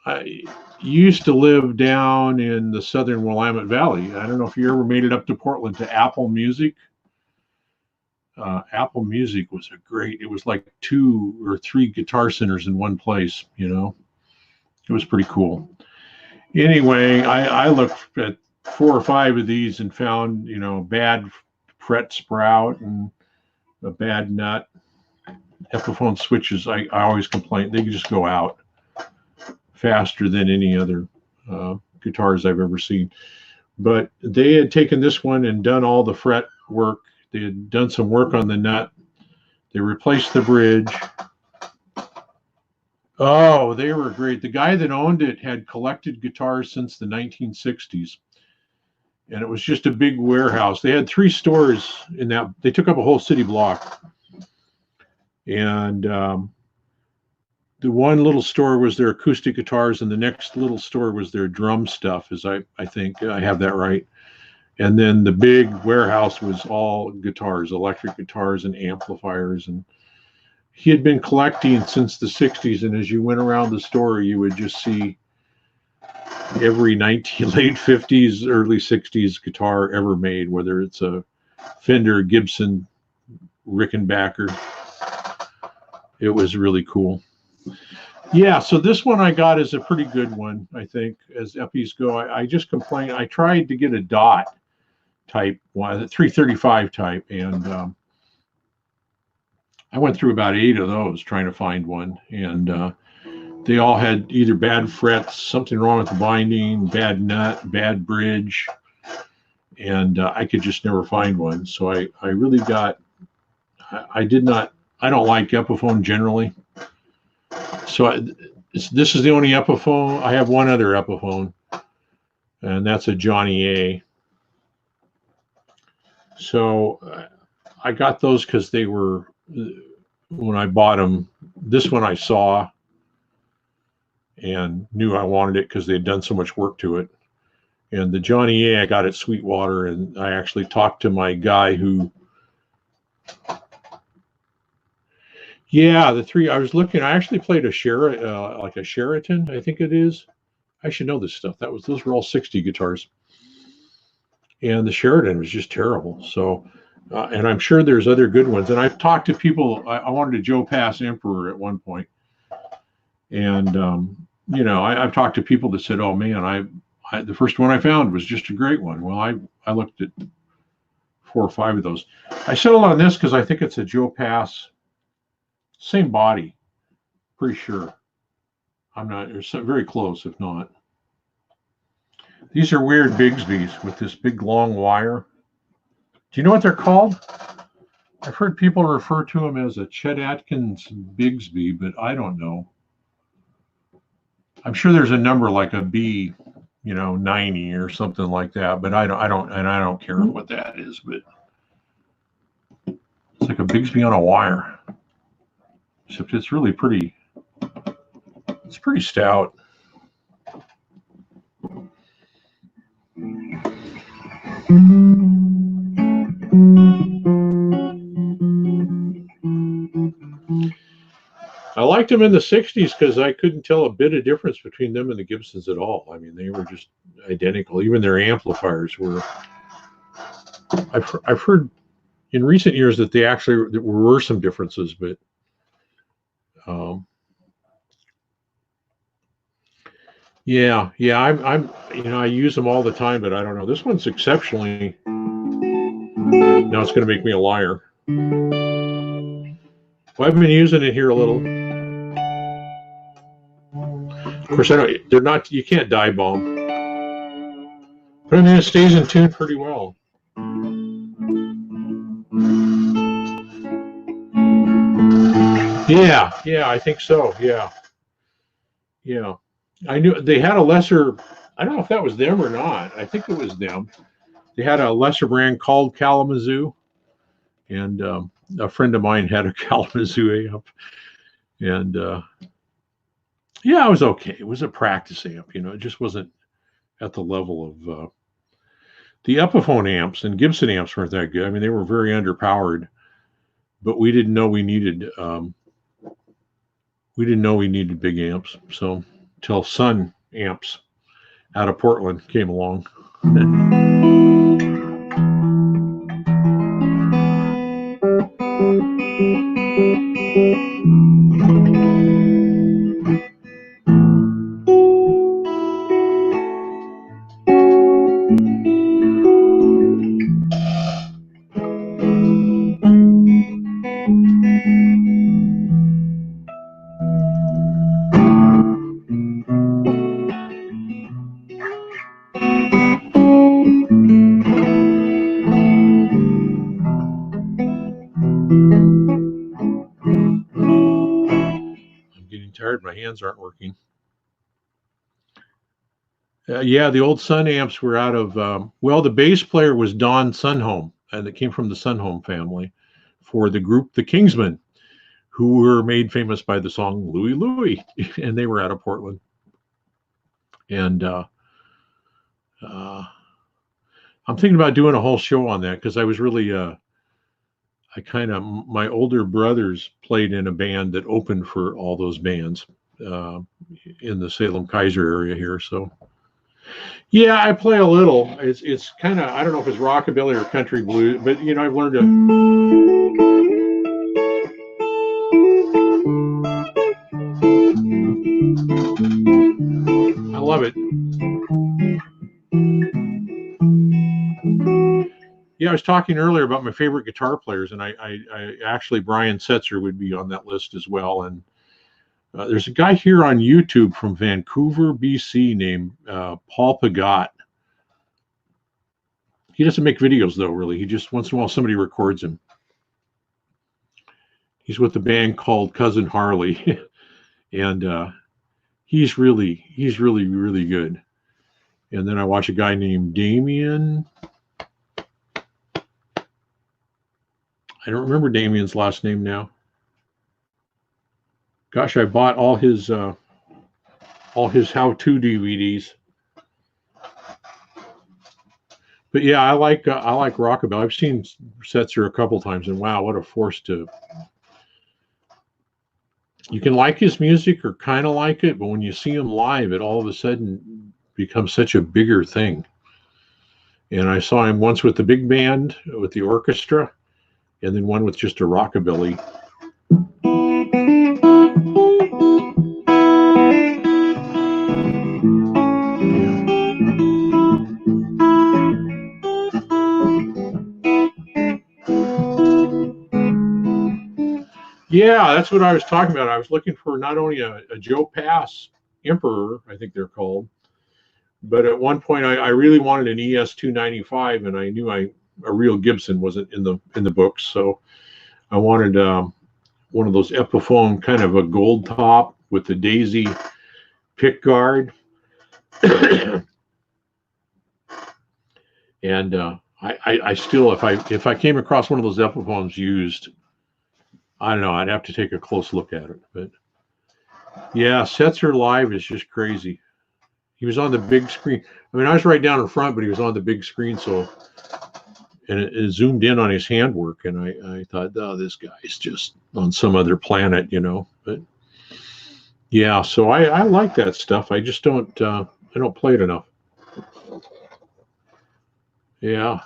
I used to live down in the southern Willamette Valley. I don't know if you ever made it up to Portland to Apple Music. Apple Music was it was like 2 or 3 guitar centers in one place, you know. It was pretty cool. Anyway, I looked at 4 or 5 of these and found, you know, bad fret sprout and a bad nut. Epiphone switches, I always complain, they just go out faster than any other guitars I've ever seen. But they had taken this one and done all the fret work. They had done some work on the nut. They replaced the bridge. Oh, they were great. The guy that owned it had collected guitars since the 1960s. And it was just a big warehouse. They had 3 stores in that. They took up a whole city block. And the one little store was their acoustic guitars, and the next little store was their drum stuff, as I think I have that right. And then the big warehouse was all guitars, electric guitars and amplifiers. And he had been collecting since the 60s. And as you went around the store, you would just see every late 50s, early 60s guitar ever made, whether it's a Fender, Gibson, Rickenbacker. It was really cool. Yeah, so this one I got is a pretty good one, I think, as Eppies go. I just complained. I tried to get a dot type one, the 335 type, and I went through about 8 of those trying to find one, and they all had either bad frets, something wrong with the binding, bad nut, bad bridge, and I could just never find one. So I really got, I don't like Epiphone generally. So this is the only Epiphone. I have one other Epiphone, and that's a Johnny A. So I got those because they were, when I bought them, this one I saw and knew I wanted it because they had done so much work to it. And the Johnny A I got at Sweetwater, and I actually talked to my guy who, yeah, the 3 I was looking, I actually played a like a Sheraton, I think it is. I should know this stuff. Those were all 60 guitars. And the Sheridan was just terrible. So, and I'm sure there's other good ones. And I've talked to people. I wanted a Joe Pass Emperor at one point, and you know, I've talked to people that said, "Oh man, the first one I found was just a great one." Well, I looked at 4 or 5 of those. I settled on this because I think it's a Joe Pass, same body, pretty sure. I'm not. It's very close, if not. These are weird Bigsby's with this big long wire. Do you know what they're called? I've heard people refer to them as a Chet Atkins Bigsby, but I don't know. I'm sure there's a number like a B, 90 or something like that, but I don't care what that is, but it's like a Bigsby on a wire. Except it's really pretty. It's pretty stout. I liked them in the 60s because I couldn't tell a bit of difference between them and the Gibsons at all. I mean, they were just identical. Even their amplifiers were. I've heard in recent years that there were some differences, but yeah, I'm I use them all the time, but I don't know. This one's exceptionally. Now it's going to make me a liar. Well, I've been using it here a little. Of course, they're not. You can't dive bomb, but I mean, it stays in tune pretty well. Yeah, I think so. Yeah. I knew they had a lesser. I don't know if that was them or not. I think it was them. They had a lesser brand called Kalamazoo, and a friend of mine had a Kalamazoo amp, and yeah, it was okay. It was a practice amp, it just wasn't at the level of the Epiphone amps, and Gibson amps weren't that good. I mean, they were very underpowered, but we didn't know we needed big amps. So till Sun amps out of Portland came along. Tired, my hands aren't working. Yeah, the old Sun amps were out of the bass player was Don Sunholm, and it came from the Sunholm family for the group the Kingsmen, who were made famous by the song Louie Louie, and they were out of Portland. And I'm thinking about doing a whole show on that because I was really my older brothers played in a band that opened for all those bands in the Salem Kaiser area here. So yeah, I play a little. It's kind of, I don't know if it's rockabilly or country blues, but I've learned to. I love it. Yeah, I was talking earlier about my favorite guitar players, and I actually Brian Setzer would be on that list as well. And there's a guy here on YouTube from Vancouver, BC, named Paul Pagat. He doesn't make videos though, really. He just once in a while somebody records him. He's with a band called Cousin Harley, and he's really good. And then I watch a guy named Damien. I don't remember Damien's last name now. Gosh, I bought all his how-to DVDs. But yeah, I like rockabilly. I've seen Setzer a couple times, and wow, what a force to. You can like his music or kind of like it, but when you see him live, it all of a sudden becomes such a bigger thing. And I saw him once with the big band, with the orchestra, and then one with just a rockabilly. Yeah, that's what I was talking about. I was looking for not only a Joe Pass Emperor, I think they're called, But at one point, I really wanted an ES-295, and I knew a real Gibson wasn't in the books, so I wanted one of those Epiphone, kind of a gold top with the daisy pick guard. And I still, if I came across one of those Epiphones used, I don't know, I'd have to take a close look at it. But yeah, Setzer live is just crazy. He was on the big screen. I mean, I was right down in front, but he was on the big screen, so, and it zoomed in on his handwork, and I thought, oh, this guy's just on some other planet, you know. But yeah, so I like that stuff. I just don't I don't play it enough. Yeah.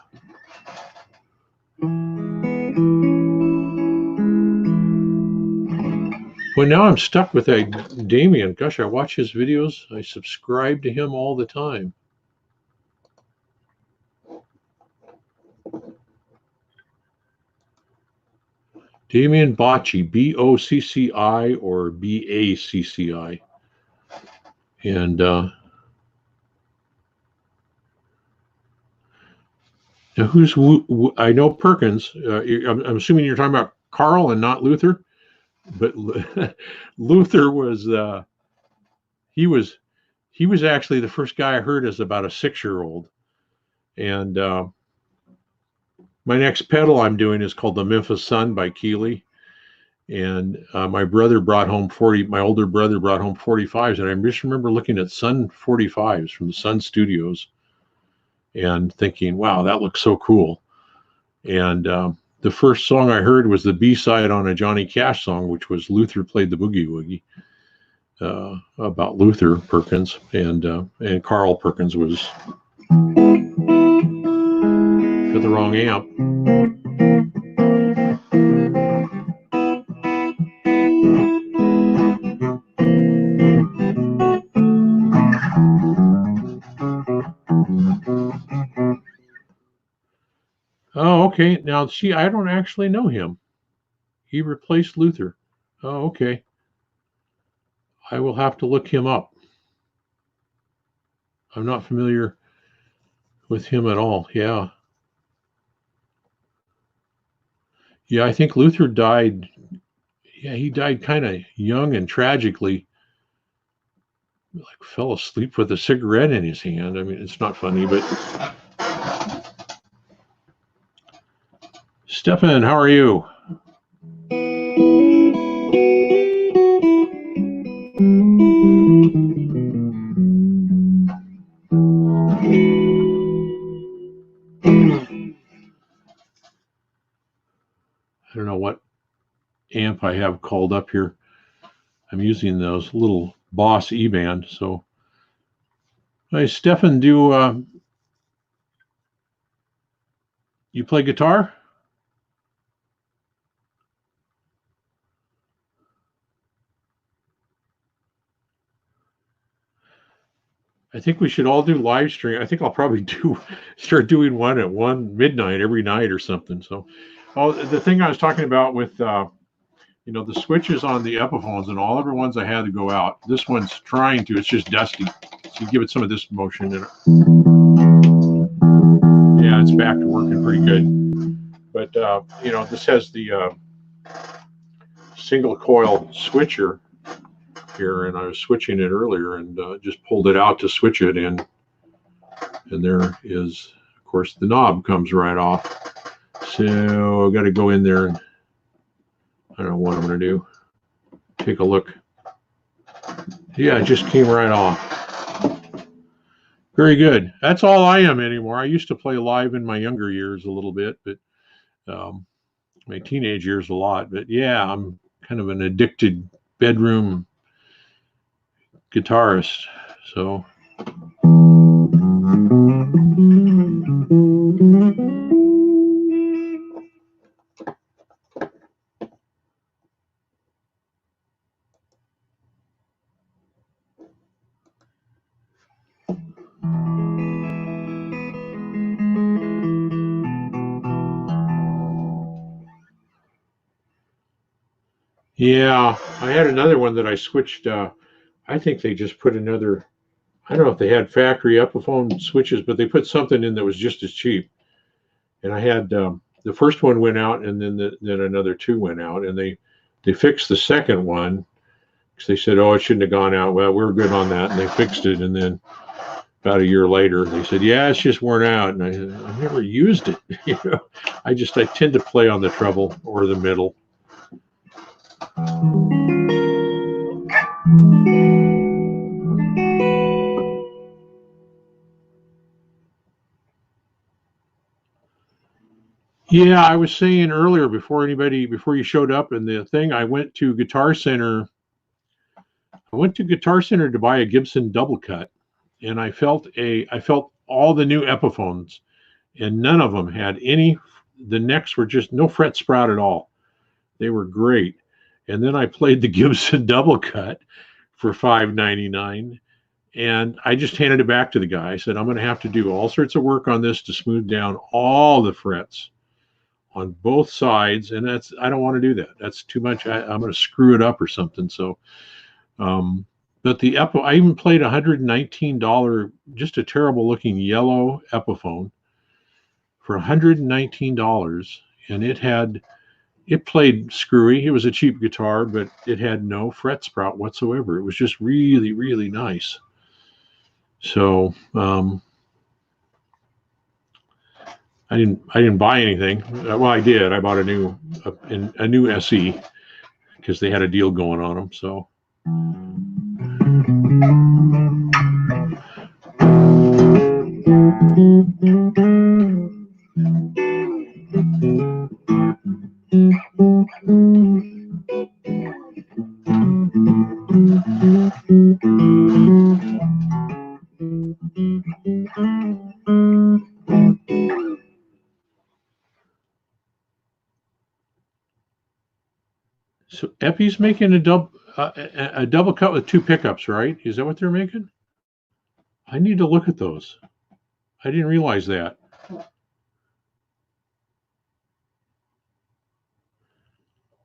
Well, now I'm stuck with that Damien. Gosh, I watch his videos. I subscribe to him all the time. Damien Bocci, B-O-C-C-I or B-A-C-C-I. And now who's, I know Perkins. I'm assuming you're talking about Carl and not Luther. But Luther was, he was actually the first guy I heard as about a 6-year-old. And my next pedal I'm doing is called the Memphis Sun by Keeley. And my brother brought home my older brother brought home 45s. And I just remember looking at Sun 45s from the Sun Studios and thinking, wow, that looks so cool. And the first song I heard was the B-side on a Johnny Cash song, which was Luther Played the Boogie Woogie, about Luther Perkins. And Carl Perkins was got the wrong amp. Oh, okay. Now, see, I don't actually know him. He replaced Luther. Oh, okay. I will have to look him up. I'm not familiar with him at all. Yeah. Yeah, I think Luther died. Yeah, he died kind of young and tragically. Like fell asleep with a cigarette in his hand. I mean, it's not funny, but Stefan, how are you? I don't know what amp I have called up here. I'm using those little Boss E-band. So, hey, Stefan, do you play guitar? I think we should all do live stream. I think I'll probably start doing one at midnight every night or something. So, oh, the thing I was talking about with you know, the switches on the Epiphones and all other ones I had to go out. This one's trying to. It's just dusty. So you give it some of this motion in it. Yeah, it's back to working pretty good. But you know, this has the single coil switcher here, and I was switching it earlier and just pulled it out to switch it in. And there is, of course, the knob comes right off. So I've got to go in there and I don't know what I'm going to do. Take a look. Yeah, it just came right off. Very good. That's all I am anymore. I used to play live in my younger years a little bit, but my teenage years a lot. But yeah, I'm kind of an addicted bedroom guitarist. So. Yeah, I had another one that I switched. I think they just put another, I don't know if they had factory Epiphone switches, but they put something in that was just as cheap. And I had the first one went out, and then another two went out, and they fixed the second one because they said, oh, it shouldn't have gone out. Well, we're good on that, and they fixed it. And then about a year later, they said, yeah, it's just worn out. And I said, I never used it. I tend to play on the treble or the middle. Yeah, I was saying earlier before you showed up in the thing, I went to Guitar Center. I went to Guitar Center to buy a Gibson double cut, and I felt all the new Epiphones, and none of them had any. The necks were just no fret sprout at all. They were great. And then I played the Gibson double cut for $5.99, and I just handed it back to the guy. I said, I'm going to have to do all sorts of work on this to smooth down all the frets on both sides, and I don't want to do that. That's too much. I'm going to screw it up or something. So, but the I even played $119, just a terrible looking yellow Epiphone for $119, and it played screwy. It was a cheap guitar, but it had no fret sprout whatsoever. It was just really, really nice. So, I didn't buy anything. Well, I did. I bought a new SE because they had a deal going on them. So. So Epi's making a double cut with two pickups, right? Is that what they're making? I need to look at those. I didn't realize that.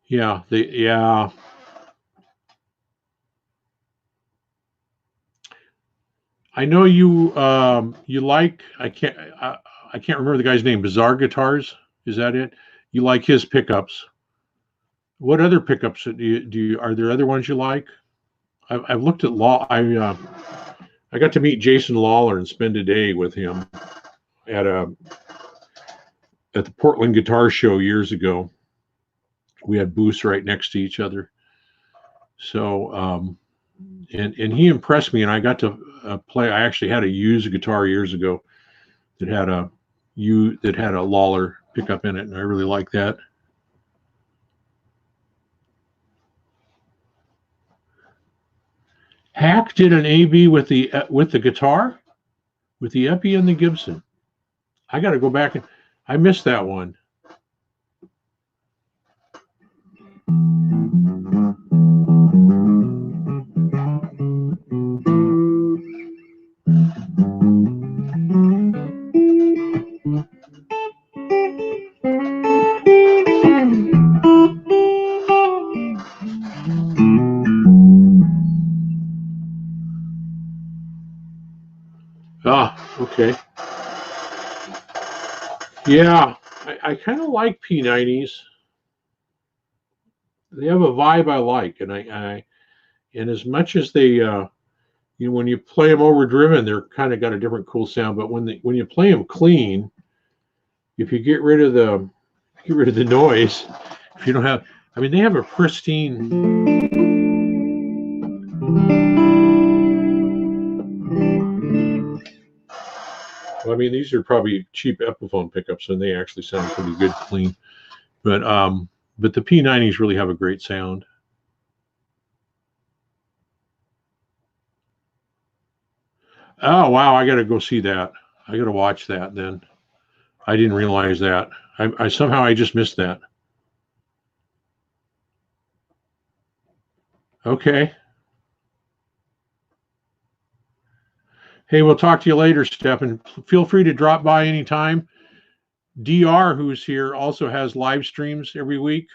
Yeah, yeah. I know you like I can't remember the guy's name. Bizarre Guitars, is that it? You like his pickups. What other pickups do you are there other ones you like? I've looked at I got to meet Jason Lawler and spend a day with him at the Portland Guitar Show years ago. We had booths right next to each other. So and he impressed me, and I got to play. I actually had a used guitar years ago that had a Lawler pickup in it, and I really like that. Hack did an A/B with the guitar, with the Epi and the Gibson. I got to go back and I missed that one. Okay. Yeah, I kind of like P90s. They have a vibe I like, and and as much as they, when you play them overdriven, they're kind of got a different cool sound. But when you play them clean, if you get rid of the noise, if you don't have, I mean, they have a pristine. Well, I mean, these are probably cheap Epiphone pickups, and they actually sound pretty good clean. But the P90s really have a great sound. Oh wow, I got to go see that. I got to watch that then. I didn't realize that. I somehow I just missed that. Okay. Hey, we'll talk to you later, Stephen. Feel free to drop by anytime. DR, who's here, also has live streams every week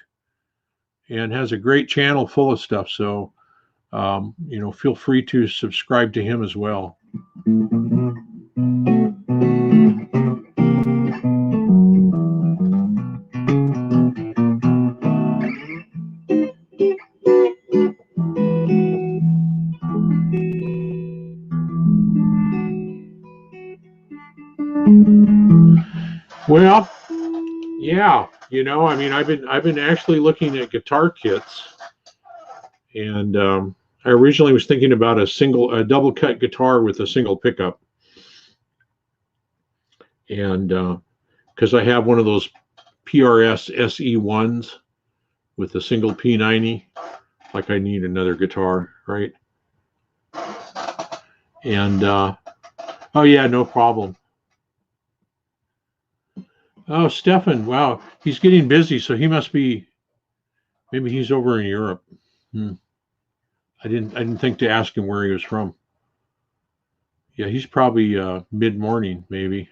and has a great channel full of stuff. So, feel free to subscribe to him as well. Well, yeah, I mean, I've been actually looking at guitar kits, and I originally was thinking about a double cut guitar with a single pickup, and because I have one of those PRS SE1s with a single P90, like I need another guitar, right? And oh yeah, no problem. Oh, Stefan, wow, he's getting busy, so he must be, maybe he's over in Europe. I didn't think to ask him where he was from. Yeah, he's probably mid-morning, maybe.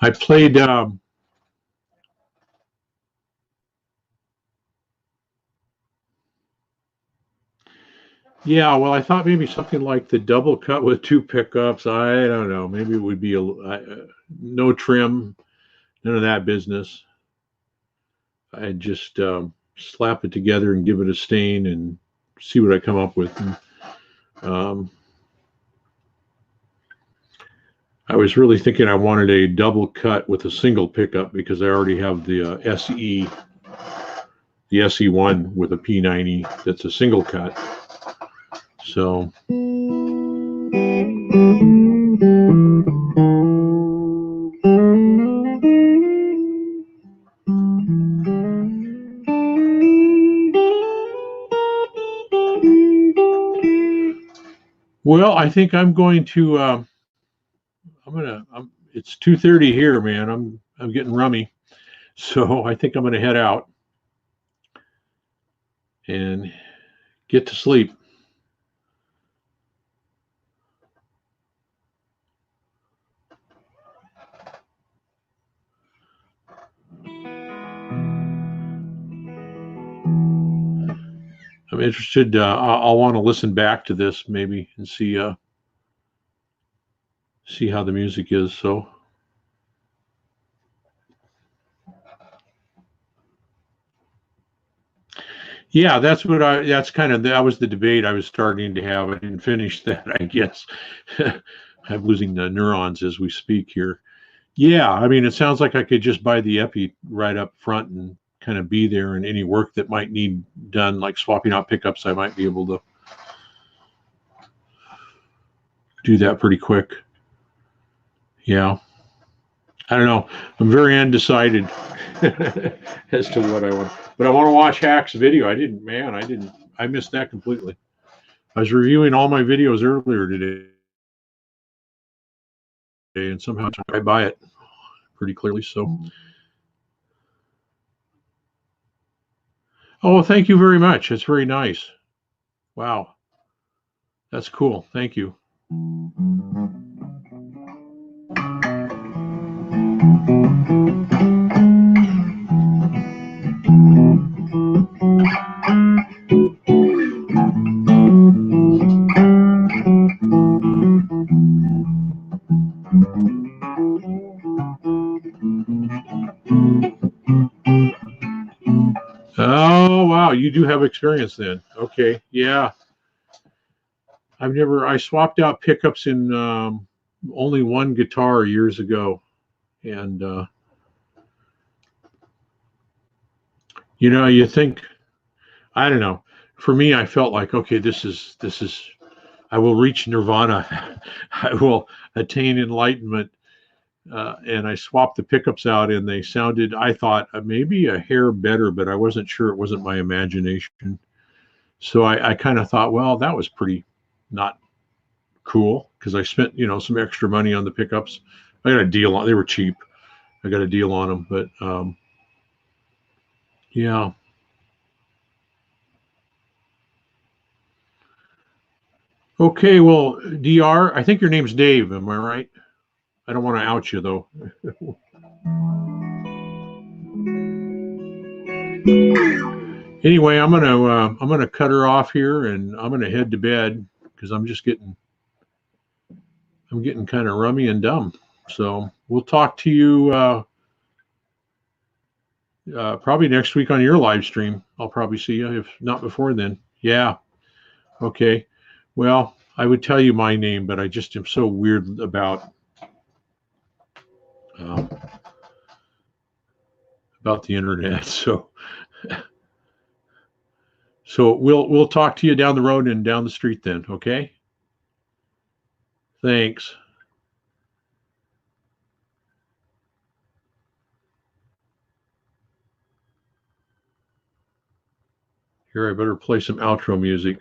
I played yeah, well, I thought maybe something like the double cut with two pickups. I don't know. Maybe it would be no trim, none of that business. I'd just slap it together and give it a stain and see what I come up with. And, I was really thinking I wanted a double cut with a single pickup because I already have the SE1 with a P90 that's a single cut. So well, I think I'm going to it's 2:30 here, man. I'm getting rummy. So I think I'm going to head out and get to sleep. I'm interested. I'll want to listen back to this maybe and see how the music is. So yeah, that's kind of, that was the debate I was starting to have. I didn't finish that, I guess. I'm losing the neurons as we speak here. Yeah, I mean, it sounds like I could just buy the Epi right up front and kind of be there, and any work that might need done, like swapping out pickups, I might be able to do that pretty quick. Yeah. I don't know. I'm very undecided as to what I want. But I want to watch Hack's video. I missed that completely. I was reviewing all my videos earlier today, and somehow I buy it pretty clearly. So, oh, thank you very much. That's very nice. Wow. That's cool. Thank you. Oh, wow. You do have experience then. Okay. Yeah. I swapped out pickups in only one guitar years ago. And you think, I don't know. For me, I felt like, okay, this is. I will reach nirvana. I will attain enlightenment. And I swapped the pickups out, and they sounded, I thought, maybe a hair better, but I wasn't sure it wasn't my imagination. So I kind of thought, well, that was pretty not cool because I spent, some extra money on the pickups. I got a deal on, they were cheap. I got a deal on them, but yeah. Okay, well, DR, I think your name's Dave. Am I right? I don't want to out you though. Anyway, I'm gonna cut her off here, and I'm gonna head to bed because I'm getting kind of rummy and dumb. So we'll talk to you probably next week on your live stream. I'll probably see you if not before then. Yeah. Okay. Well, I would tell you my name, but I just am so weird uh, about the internet. So we'll talk to you down the road and down the street then. Okay. Thanks. Here, I better play some outro music.